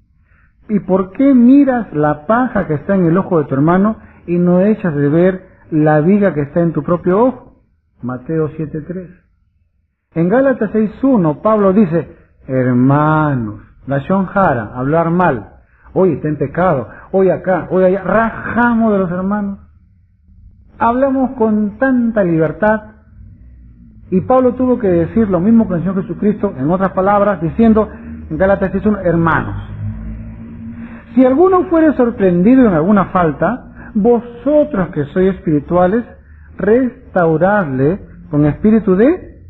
¿Y por qué miras la paja que está en el ojo de tu hermano y no echas de ver la viga que está en tu propio ojo? Mateo 7:3. En Gálatas 6:1 Pablo dice, hermanos, lashon hara, hablar mal, hoy está en pecado, hoy acá, hoy allá, rajamos de los hermanos. Hablamos con tanta libertad y Pablo tuvo que decir lo mismo que el Señor Jesucristo, en otras palabras, diciendo en Gálatas 6:1, hermanos, si alguno fuere sorprendido en alguna falta, vosotros que sois espirituales, restauradle con espíritu de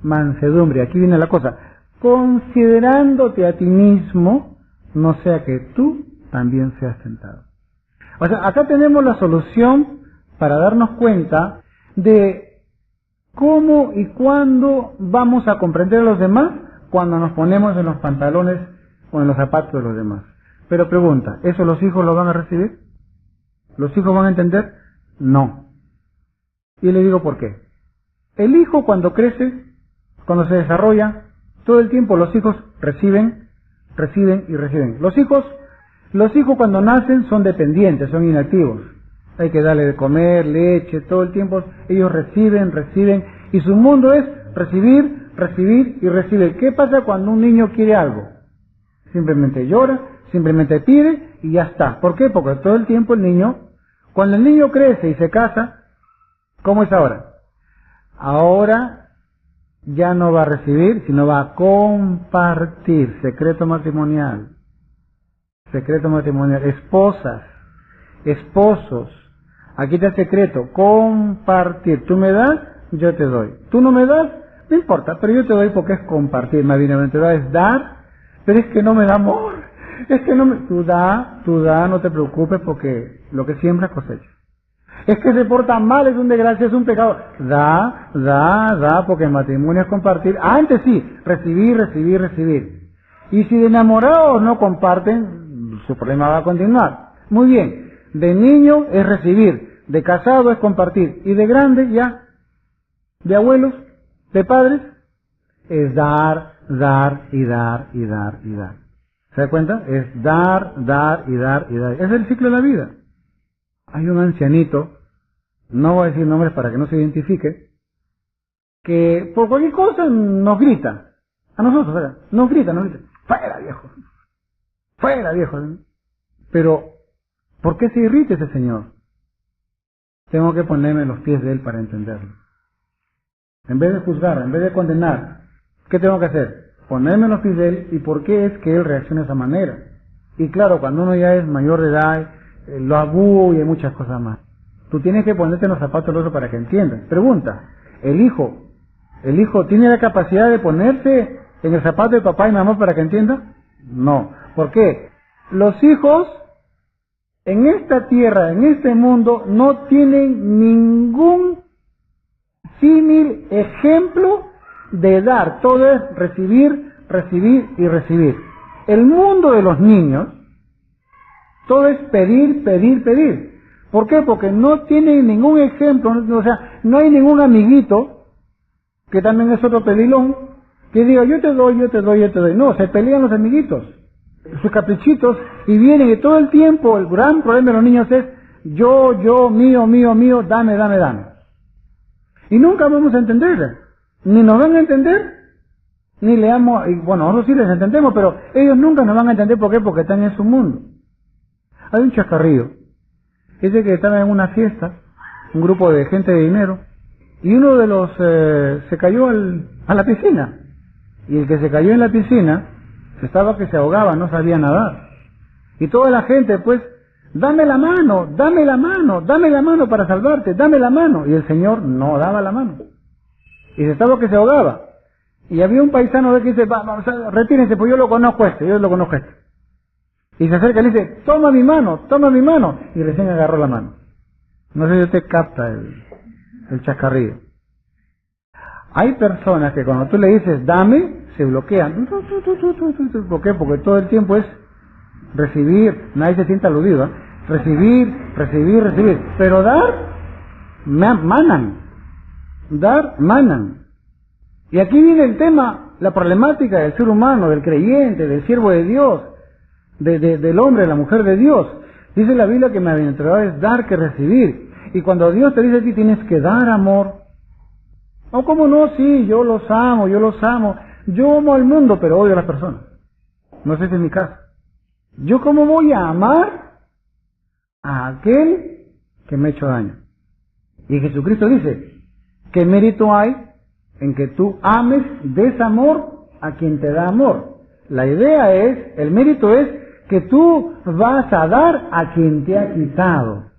mansedumbre. Aquí viene la cosa. Considerándote a ti mismo, no sea que tú también seas tentado. O sea, acá tenemos la solución para darnos cuenta de cómo y cuándo vamos a comprender a los demás cuando nos ponemos en los pantalones o en los zapatos de los demás. Pero pregunta, ¿eso los hijos lo van a recibir? ¿Los hijos van a entender? No. Y le digo por qué. El hijo cuando crece, cuando se desarrolla, todo el tiempo los hijos reciben. Los hijos cuando nacen son dependientes, son inactivos. Hay que darle de comer, leche, todo el tiempo ellos reciben, y su mundo es recibir. ¿Qué pasa cuando un niño quiere algo? Simplemente llora, simplemente pide y ya está. ¿Por qué? Porque todo el tiempo cuando el niño crece y se casa, ¿cómo es ahora? Ahora ya no va a recibir, sino va a compartir. Secreto matrimonial. Esposas, esposos, Aquí está el secreto, compartir. Tú me das, yo te doy. Tú no me das, no importa, pero yo te doy porque es compartir. Más bienaventurado es dar, pero es que no me da amor. Es que no me... Tú da, no te preocupes porque lo que siembras cosecha. Es que se porta mal, es un desgracia, es un pecado. Da, porque el matrimonio es compartir. Antes sí, recibir. Y si de enamorados no comparten, su problema va a continuar. Muy bien, de niño es recibir, de casado es compartir, y de grande ya, de abuelos, de padres, es dar. ¿Se da cuenta? Es dar. Es el ciclo de la vida. Hay un ancianito, no voy a decir nombres para que no se identifique, que por cualquier cosa nos grita. A nosotros, ¿verdad? Nos grita. Fuera viejo. Pero, ¿por qué se irrita ese señor? Tengo que ponerme en los pies de él para entenderlo. En vez de juzgar, en vez de condenar, ¿qué tengo que hacer? Ponerme en los pies de él y por qué es que él reacciona de esa manera. Y claro, cuando uno ya es mayor de edad, lo abúo y hay muchas cosas más. Tú tienes que ponerte en los zapatos del otro para que entiendas. Pregunta, ¿el hijo tiene la capacidad de ponerse en el zapato de papá y mamá para que entienda? No. ¿Por qué? Los hijos en esta tierra, en este mundo, no tienen ningún símil ejemplo de dar. Todo es recibir. El mundo de los niños, todo es pedir. ¿Por qué? Porque no tienen ningún ejemplo, o sea, no hay ningún amiguito, que también es otro pedilón, que diga yo te doy. No, se pelean los amiguitos, sus caprichitos, y vienen, y todo el tiempo el gran problema de los niños es yo, mío, dame. Y nunca vamos a entender, ni nos van a entender, ni leamos, y bueno, nosotros sí les entendemos, pero ellos nunca nos van a entender. ¿Por qué? Porque están en su mundo. Hay un chascarrillo. Dice que estaba en una fiesta, un grupo de gente de dinero, y uno de los se cayó a la piscina. Y el que se cayó en la piscina, estaba que se ahogaba, no sabía nadar. Y toda la gente, pues, dame la mano para salvarte, dame la mano. Y el señor no daba la mano. Y se estaba que se ahogaba. Y había un paisano de que dice, retírense, pues yo lo conozco este. Y se acerca y le dice, toma mi mano, y recién agarró la mano. No sé si usted capta el chascarrillo. Hay personas que cuando tú le dices, dame, se bloquean. ¿Por qué? Porque todo el tiempo es recibir, nadie se siente aludido, ¿eh? Recibir. Pero dar, manan. Y aquí viene el tema, la problemática del ser humano, del creyente, del siervo de Dios, del hombre, de la mujer de Dios. Dice la Biblia que bienaventurado es dar que recibir. Y cuando Dios te dice a ti tienes que dar amor. No, ¿cómo no? Sí, yo los amo. Yo amo al mundo, pero odio a las personas. No sé si es mi caso. ¿Yo cómo voy a amar a aquel que me ha hecho daño? Y Jesucristo dice, ¿qué mérito hay en que tú ames des amor a quien te da amor? La idea es, el mérito es que tú vas a dar a quien te ha quitado,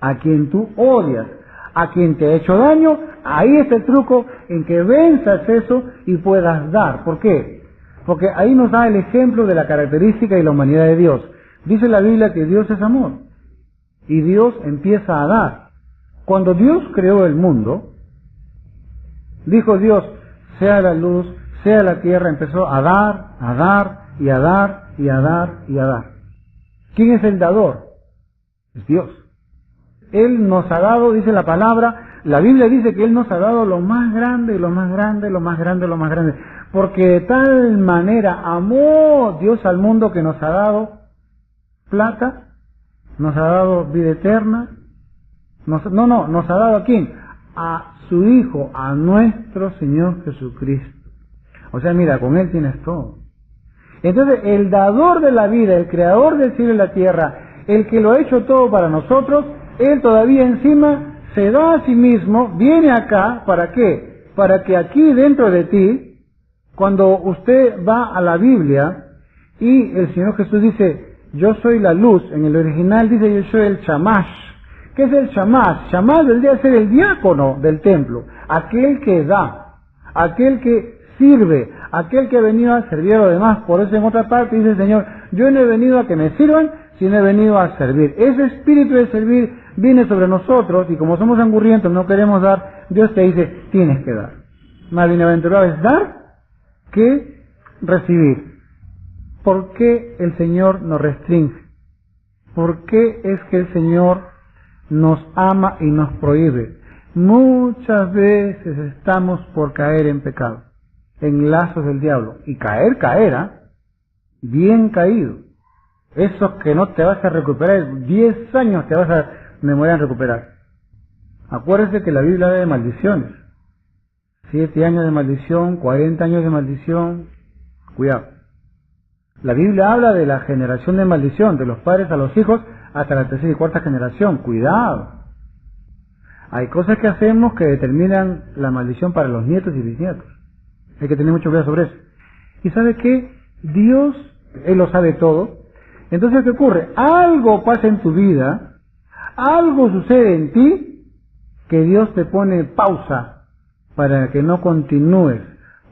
a quien tú odias, a quien te ha hecho daño. Ahí está el truco en que venzas eso y puedas dar. ¿Por qué? Porque ahí nos da el ejemplo de la característica y la humanidad de Dios. Dice la Biblia que Dios es amor y Dios empieza a dar. Cuando Dios creó el mundo, dijo Dios, sea la luz, sea la tierra, empezó a dar. ¿Quién es el dador? Es Dios. Él nos ha dado, dice la palabra, la Biblia dice que Él nos ha dado lo más grande, porque de tal manera amó Dios al mundo que nos ha dado plata, nos ha dado vida eterna, nos ha dado ¿a quién? A su Hijo, a nuestro Señor Jesucristo. O sea, mira, con Él tienes todo. Entonces, el dador de la vida, el creador del cielo y la tierra, el que lo ha hecho todo para nosotros, Él todavía encima se da a sí mismo, viene acá, ¿para qué? Para que aquí dentro de ti, cuando usted va a la Biblia y el Señor Jesús dice, yo soy la luz, en el original dice yo soy el Shamash, ¿Qué es el shamash? Shamash debería ser el diácono del templo, aquel que da, aquel que sirve, aquel que ha venido a servir a los demás. Por eso en otra parte dice el Señor, yo no he venido a que me sirvan, sino he venido a servir. Ese espíritu de servir viene sobre nosotros y como somos angurrientos, no queremos dar, Dios te dice, tienes que dar. Más bienaventurado es dar que recibir. ¿Por qué el Señor nos restringe? ¿Por qué es que el Señor nos ama y nos prohíbe? Muchas veces estamos por caer en pecado, en lazos del diablo. Y caerá, bien caído. Eso que no te vas a recuperar, 10 años te vas a demorar en recuperar. Acuérdese que la Biblia habla de maldiciones. 7 años de maldición, 40 años de maldición. Cuidado. La Biblia habla de la generación de maldición, de los padres a los hijos, hasta la tercera y cuarta generación. Cuidado. Hay cosas que hacemos que determinan la maldición para los nietos y bisnietos. Hay que tener mucho cuidado sobre eso. ¿Y sabe qué? Dios, Él lo sabe todo. Entonces, ¿qué ocurre? Algo pasa en tu vida, algo sucede en ti, que Dios te pone pausa para que no continúes,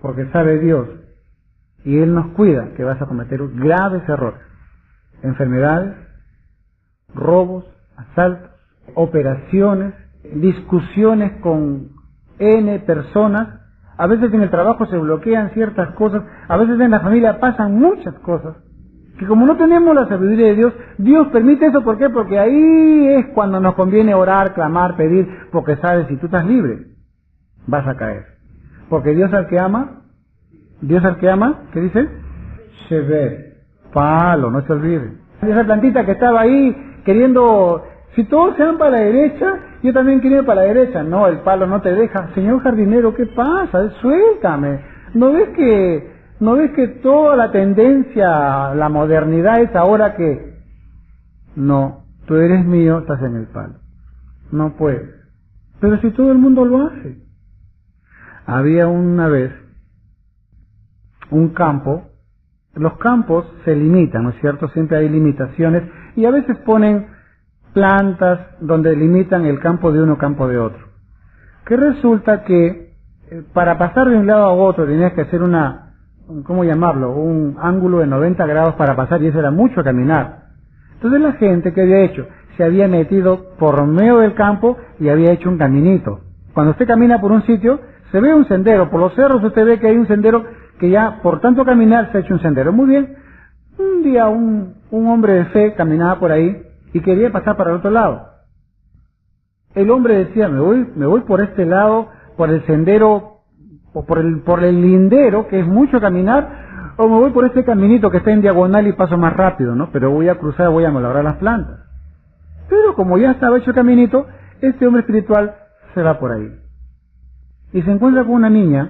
porque sabe Dios, y Él nos cuida que vas a cometer graves errores. Enfermedades, robos, asaltos, operaciones, discusiones con N personas. A veces en el trabajo se bloquean ciertas cosas, a veces en la familia pasan muchas cosas, que como no tenemos la sabiduría de Dios, Dios permite eso. ¿Por qué? Porque ahí es cuando nos conviene orar, clamar, pedir, porque sabes, si tú estás libre, vas a caer. Porque Dios al que ama, ¿qué dice? Shever, palo, no se olvide. Esa plantita que estaba ahí queriendo, si todos se van para la derecha, yo también quiero ir para la derecha. No, el palo no te deja. Señor jardinero, ¿qué pasa? Suéltame. ¿No ves que toda la tendencia, la modernidad es ahora que no, tú eres mío, estás en el palo? No puedes. Pero si todo el mundo lo hace. Había una vez un campo. Los campos se limitan, ¿no es cierto? Siempre hay limitaciones y a veces ponen plantas donde limitan el campo de uno, campo de otro. Que resulta que para pasar de un lado a otro tenías que hacer ¿cómo llamarlo? Un ángulo de 90 grados para pasar, y eso era mucho caminar. Entonces la gente, ¿qué había hecho? Se había metido por medio del campo y había hecho un caminito. Cuando usted camina por un sitio, se ve un sendero. Por los cerros usted ve que hay un sendero que ya por tanto caminar se ha hecho un sendero. Muy bien. Un día un hombre de fe caminaba por ahí y quería pasar para el otro lado. El hombre decía, me voy por este lado, por el sendero, o por el lindero, que es mucho caminar, o me voy por este caminito que está en diagonal y paso más rápido, ¿no? Pero voy a cruzar, voy a malograr las plantas. Pero como ya estaba hecho el caminito, este hombre espiritual se va por ahí. Y se encuentra con una niña,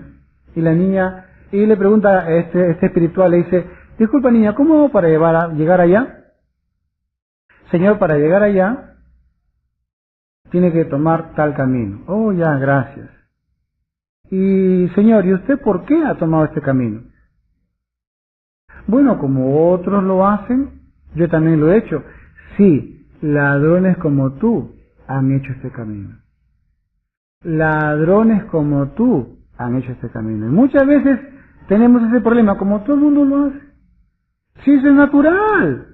y le pregunta a este espiritual, le dice, disculpa niña, ¿cómo hago para llegar allá? Señor, para llegar allá, tiene que tomar tal camino. Oh, ya, gracias. Y señor, ¿y usted por qué ha tomado este camino? Bueno, como otros lo hacen, yo también lo he hecho. Sí, ladrones como tú han hecho este camino. Ladrones como tú han hecho este camino. Y muchas veces tenemos ese problema, como todo el mundo lo hace. Sí, eso es natural.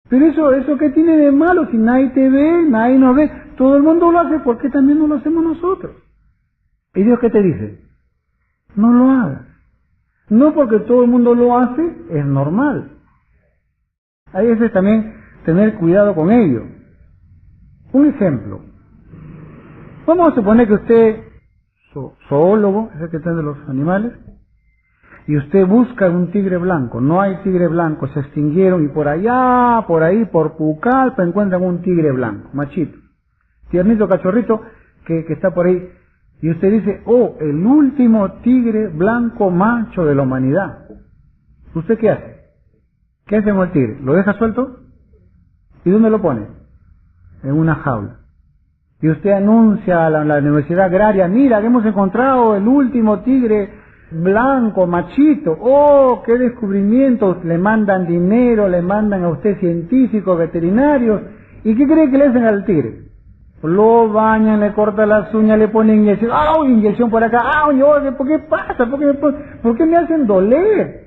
Pero eso ¿qué tiene de malo? Si nadie te ve, nadie nos ve, todo el mundo lo hace, ¿por qué también no lo hacemos nosotros? ¿Y Dios qué te dice? No lo hagas. No porque todo el mundo lo hace, es normal. Hay veces también tener cuidado con ello. Un ejemplo. Vamos a suponer que usted, zoólogo, es el que está de los animales, y usted busca un tigre blanco. No hay tigre blanco, se extinguieron, y por allá, por ahí, por Pucallpa encuentran un tigre blanco, machito, tiernito, cachorrito, que está por ahí. Y usted dice, oh, el último tigre blanco macho de la humanidad. ¿Usted qué hace? ¿Qué hace con el tigre? ¿Lo deja suelto? ¿Y dónde lo pone? En una jaula. Y usted anuncia a la Universidad Agraria, mira, que hemos encontrado el último tigre blanco, machito. ¡Oh, qué descubrimientos! Le mandan dinero, le mandan a usted científicos, veterinarios, ¿Y qué cree que le hacen al tigre? Lo bañan, le cortan las uñas, le ponen inyección. ¡Ah! Inyección por acá. ¡Ah! Oye, ¿por qué pasa? ¿Por qué me hacen doler?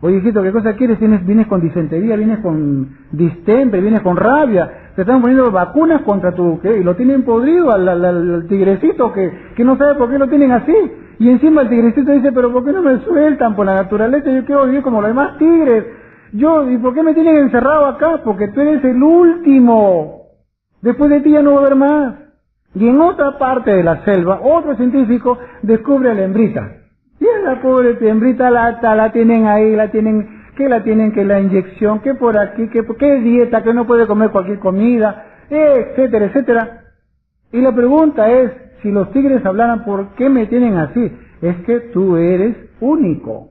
Oye, hijito, ¿qué cosa quieres? Vienes con disentería, vienes con distembre, vienes con rabia. Te están poniendo vacunas contra tu... ¿qué? Y lo tienen podrido al tigrecito que no sabe por qué lo tienen así. Y encima el tigrecito dice, pero ¿por qué no me sueltan por la naturaleza? Yo quiero vivir como los demás tigres. ¿Y por qué me tienen encerrado acá? Porque tú eres el último. Después de ti ya no va a haber más. Y en otra parte de la selva, otro científico descubre a la hembrita. Y a la pobre hembrita la tienen ahí, la tienen que la inyección, que por aquí, que dieta, que no puede comer cualquier comida, etcétera, etcétera. Y la pregunta es, si los tigres hablaran, ¿por qué me tienen así? Es que tú eres único.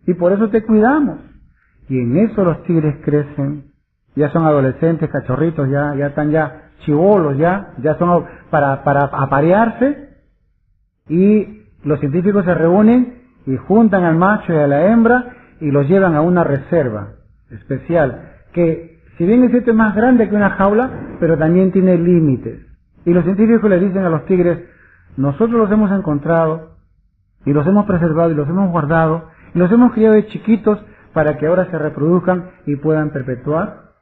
Y por eso te cuidamos. Y en eso los tigres crecen. Ya son adolescentes, cachorritos, ya están ya chibolos, ya son para aparearse. Y los científicos se reúnen y juntan al macho y a la hembra y los llevan a una reserva especial, que si bien es cierto es más grande que una jaula, pero también tiene límites. Y los científicos le dicen a los tigres, nosotros los hemos encontrado y los hemos preservado y los hemos guardado y los hemos criado de chiquitos para que ahora se reproduzcan y puedan perpetuar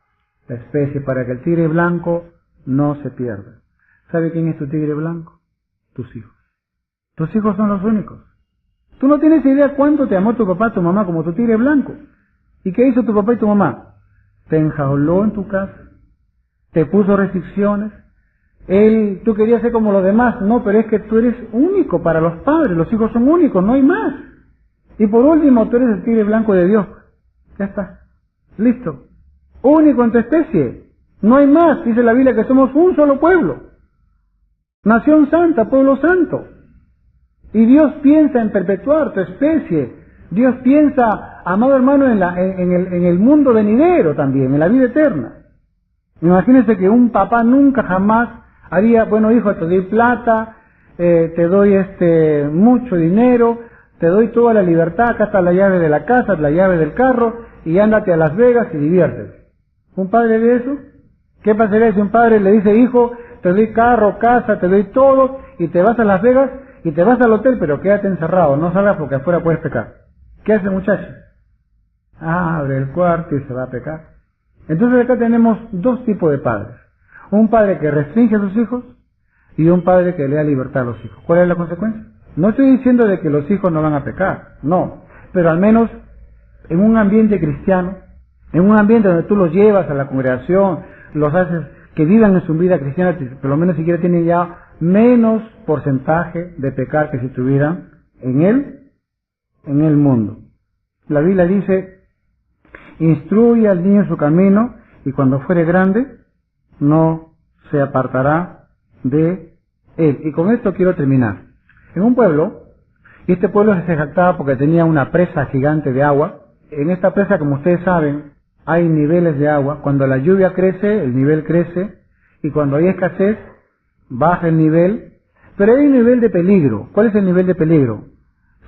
la especie, para que el tigre blanco no se pierda. ¿Sabe quién es tu tigre blanco? Tus hijos. Tus hijos son los únicos. Tú no tienes idea cuánto te amó tu papá, tu mamá como tu tigre blanco. ¿Y qué hizo tu papá y tu mamá? Te enjauló en tu casa, te puso restricciones. Tú querías ser como los demás. No, pero es que tú eres único para los padres. Los hijos son únicos, no hay más. Y por último, tú eres el tigre blanco de Dios. Ya está. Listo. Único en tu especie. No hay más. Dice la Biblia que somos un solo pueblo. Nación santa, pueblo santo. Y Dios piensa en perpetuar tu especie. Dios piensa, amado hermano, en el mundo venidero también, en la vida eterna. Imagínense que un papá nunca jamás haría, bueno hijo, te doy plata, te doy mucho dinero, te doy toda la libertad, acá está la llave de la casa, la llave del carro, y ándate a Las Vegas y diviértete. ¿Un padre de eso? ¿Qué pasaría si un padre le dice, hijo, te doy carro, casa, te doy todo, y te vas a Las Vegas, y te vas al hotel, pero quédate encerrado, no salgas porque afuera puedes pecar? ¿Qué hace el muchacho? Abre el cuarto y se va a pecar. Entonces acá tenemos dos tipos de padres. Un padre que restringe a sus hijos y un padre que le da libertad a los hijos. ¿Cuál es la consecuencia? No estoy diciendo de que los hijos no van a pecar, no. Pero al menos en un ambiente cristiano, en un ambiente donde tú los llevas a la congregación, los haces que vivan en su vida cristiana, por lo menos siquiera tienen ya menos porcentaje de pecar que si estuvieran en el mundo. La Biblia dice, instruye al niño en su camino y cuando fuere grande no se apartará de él. Y con esto quiero terminar. En un pueblo, y este pueblo se jactaba porque tenía una presa gigante de agua. En esta presa, como ustedes saben, hay niveles de agua. Cuando la lluvia crece, el nivel crece, y cuando hay escasez, baja el nivel. Pero hay un nivel de peligro. ¿Cuál es el nivel de peligro?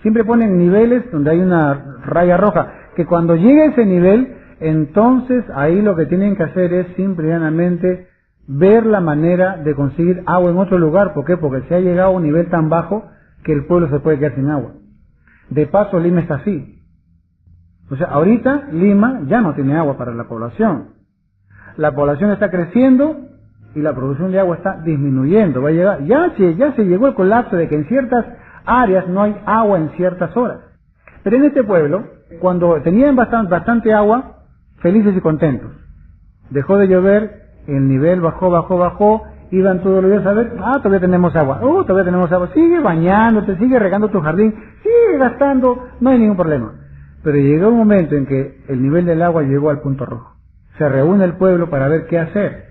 Siempre ponen niveles donde hay una raya roja, que cuando llegue ese nivel, entonces ahí lo que tienen que hacer es simplemente ver la manera de conseguir agua en otro lugar. ¿Por qué? Porque se ha llegado a un nivel tan bajo que el pueblo se puede quedar sin agua. De paso, Lima está así. O sea, ahorita Lima ya no tiene agua para la población. La población está creciendo y la producción de agua está disminuyendo. Va a llegar, ya se llegó el colapso de que en ciertas áreas no hay agua en ciertas horas. Pero en este pueblo, cuando tenían bastante agua, felices y contentos. Dejó de llover, el nivel bajó, iban todos los días a ver, todavía tenemos agua, sigue bañándote, sigue regando tu jardín, sigue gastando, no hay ningún problema. Pero llegó un momento en que el nivel del agua llegó al punto rojo. Se reúne el pueblo para ver qué hacer.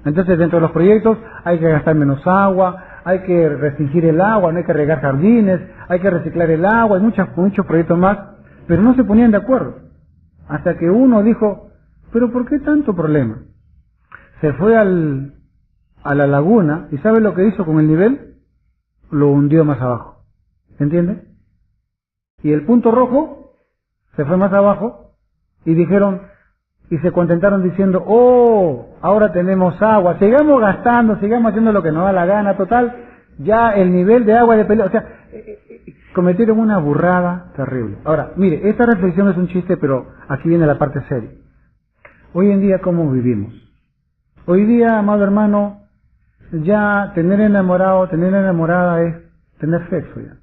Entonces, dentro de los proyectos hay que gastar menos agua, hay que restringir el agua, no hay que regar jardines, hay que reciclar el agua, hay muchos proyectos más, pero no se ponían de acuerdo. Hasta que uno dijo, ¿pero por qué tanto problema? Se fue a la laguna y ¿sabe lo que hizo con el nivel? Lo hundió más abajo. ¿Entiende? Y el punto rojo se fue más abajo y dijeron, y se contentaron diciendo, oh, ahora tenemos agua, sigamos gastando, sigamos haciendo lo que nos da la gana, total, ya el nivel de agua de pelea, o sea, cometieron una burrada terrible. Ahora, mire, esta reflexión es un chiste, pero aquí viene la parte seria. Hoy en día, ¿cómo vivimos? Hoy día, amado hermano, ya tener enamorado, tener enamorada es tener sexo ya.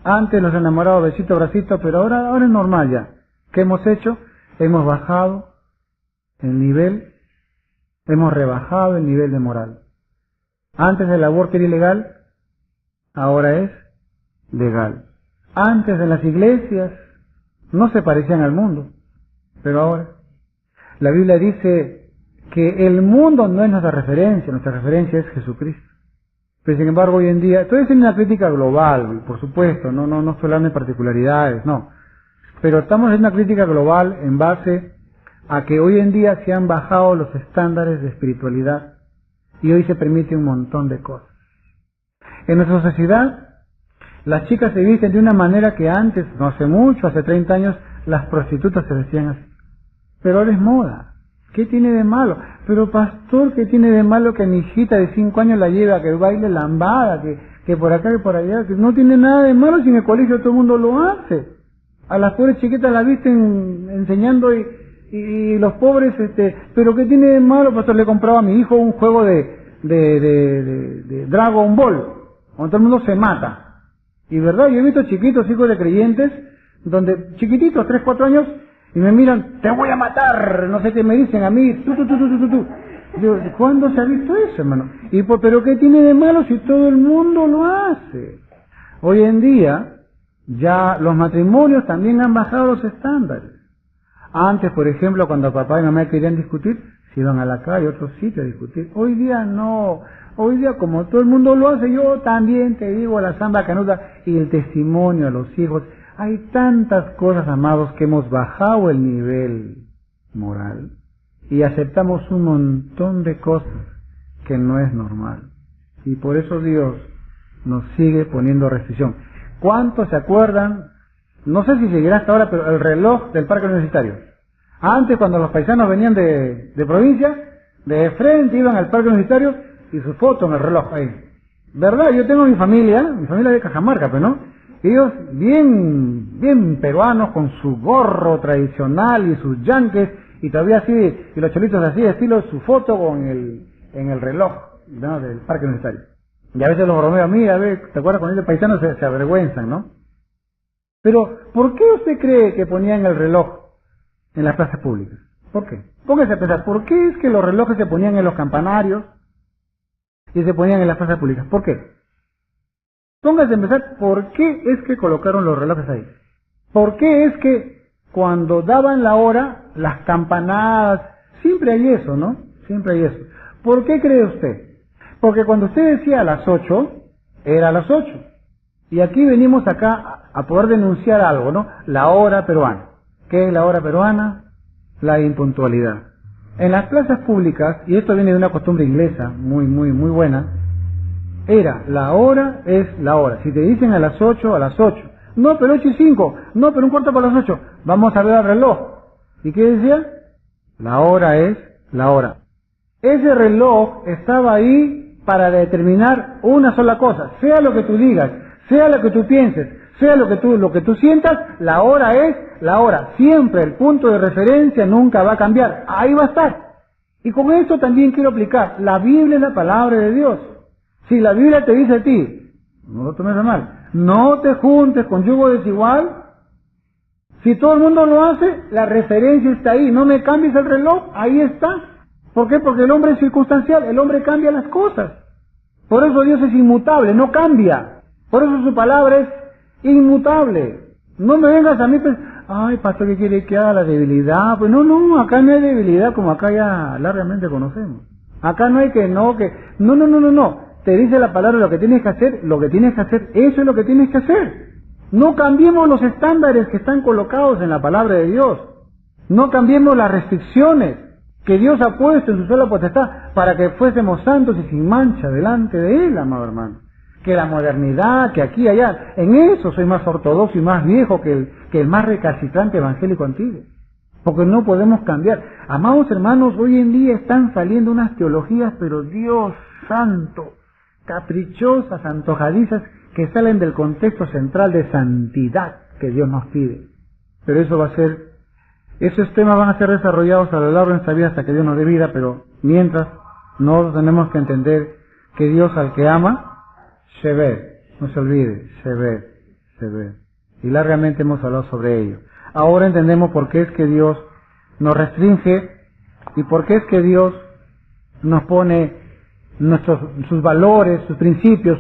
Antes nos enamorado besito, bracito, pero ahora es normal ya. ¿Qué hemos hecho? Hemos bajado el nivel, hemos rebajado el nivel de moral. Antes el aborto era ilegal, ahora es legal. Antes de las iglesias no se parecían al mundo, pero ahora la Biblia dice que el mundo no es nuestra referencia es Jesucristo. Pero sin embargo hoy en día, esto es una crítica global, por supuesto, no estoy hablando de particularidades, no. Pero estamos en una crítica global en base a que hoy en día se han bajado los estándares de espiritualidad y hoy se permite un montón de cosas. En nuestra sociedad, las chicas se visten de una manera que antes, no hace mucho, hace 30 años, las prostitutas se vestían así. Pero ahora es moda. ¿Qué tiene de malo? Pero pastor, ¿qué tiene de malo que mi hijita de 5 años la lleve a que baile lambada, que por acá, que por allá? Que no tiene nada de malo si en el colegio todo el mundo lo hace. A las pobres chiquitas la visten enseñando y los pobres, pero ¿qué tiene de malo? Pastor, le compraba a mi hijo un juego de Dragon Ball, donde todo el mundo se mata. Y verdad, yo he visto chiquitos, hijos de creyentes, donde chiquititos, 3, 4 años, y me miran, te voy a matar, no sé qué me dicen a mí, tú. Digo, ¿cuándo se ha visto eso, hermano? Pero ¿qué tiene de malo si todo el mundo lo hace? Hoy en día, ya los matrimonios también han bajado los estándares. Antes, por ejemplo, cuando papá y mamá querían discutir, se iban a la calle, a otro sitio a discutir. Hoy día no. Hoy día, como todo el mundo lo hace, yo también te digo la samba canuta y el testimonio a los hijos. Hay tantas cosas, amados, que hemos bajado el nivel moral y aceptamos un montón de cosas que no es normal. Y por eso Dios nos sigue poniendo restricción. ¿Cuántos se acuerdan? No sé si seguirá hasta ahora, pero el reloj del parque universitario. Antes, cuando los paisanos venían de provincia, de frente iban al parque universitario y su foto en el reloj ahí. ¿Verdad? Yo tengo mi familia de Cajamarca, pero no. Ellos bien peruanos, con su gorro tradicional y sus yanques, y todavía así, y los cholitos así, estilo su foto en el reloj, ¿no?, del parque universitario. Y a veces los bromeo, mira, a ver, ¿te acuerdas cuando ellos paisanos se avergüenzan, no? Pero, ¿por qué usted cree que ponían el reloj en las plazas públicas? ¿Por qué? Póngase a pensar, ¿por qué es que los relojes se ponían en los campanarios y se ponían en las plazas públicas? ¿Por qué? Póngase a pensar, ¿por qué es que colocaron los relojes ahí? ¿Por qué es que cuando daban la hora, las campanadas, siempre hay eso, ¿no? Siempre hay eso. ¿Por qué cree usted? Porque cuando usted decía a las 8, era a las 8. Y aquí venimos acá a poder denunciar algo, ¿no? La hora peruana. ¿Qué es la hora peruana? La impuntualidad. En las plazas públicas, y esto viene de una costumbre inglesa muy buena, era, la hora es la hora. Si te dicen a las 8, a las 8. No, pero 8:05. No, pero un cuarto para las 8. Vamos a ver el reloj. ¿Y qué decía? La hora es la hora. Ese reloj estaba ahí para determinar una sola cosa. Sea lo que tú digas, sea lo que tú pienses, sea lo que tú sientas, la hora es la hora. Siempre el punto de referencia nunca va a cambiar. Ahí va a estar. Y con esto también quiero aplicar. La Biblia es la palabra de Dios. Si la Biblia te dice a ti, no lo tomes a mal, no te juntes con yugo desigual, si todo el mundo lo hace, la referencia está ahí, no me cambies el reloj, ahí está. ¿Por qué? Porque el hombre es circunstancial, el hombre cambia las cosas. Por eso Dios es inmutable, no cambia. Por eso su palabra es inmutable. No me vengas a mí, pues, ay, pastor, ¿qué quiere que haga? La debilidad. Pues no, acá no hay debilidad como acá ya largamente conocemos. Acá no hay no. Te dice la palabra lo que tienes que hacer, eso es lo que tienes que hacer. No cambiemos los estándares que están colocados en la palabra de Dios. No cambiemos las restricciones que Dios ha puesto en su sola potestad para que fuésemos santos y sin mancha delante de Él, amado hermano. Que la modernidad, que aquí y allá, en eso soy más ortodoxo y más viejo que el más recalcitrante evangélico antiguo. porque no podemos cambiar. Amados hermanos, hoy en día están saliendo unas teologías, pero Dios santo, caprichosas, antojadizas, que salen del contexto central de santidad que Dios nos pide. Pero eso va a ser, esos temas van a ser desarrollados a lo largo de nuestra vida hasta que Dios nos dé vida, pero mientras, nosotros tenemos que entender que Dios al que ama, se ve, no se olvide, se ve. Y largamente hemos hablado sobre ello. Ahora entendemos por qué es que Dios nos restringe y por qué es que Dios nos pone sus valores, sus principios,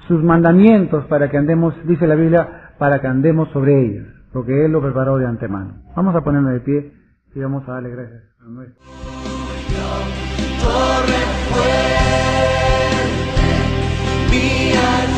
sus mandamientos para que andemos, dice la Biblia, para que andemos sobre ellos, porque Él lo preparó de antemano. Vamos a ponernos de pie y vamos a darle gracias a nuestro. Torre fuerte, mía.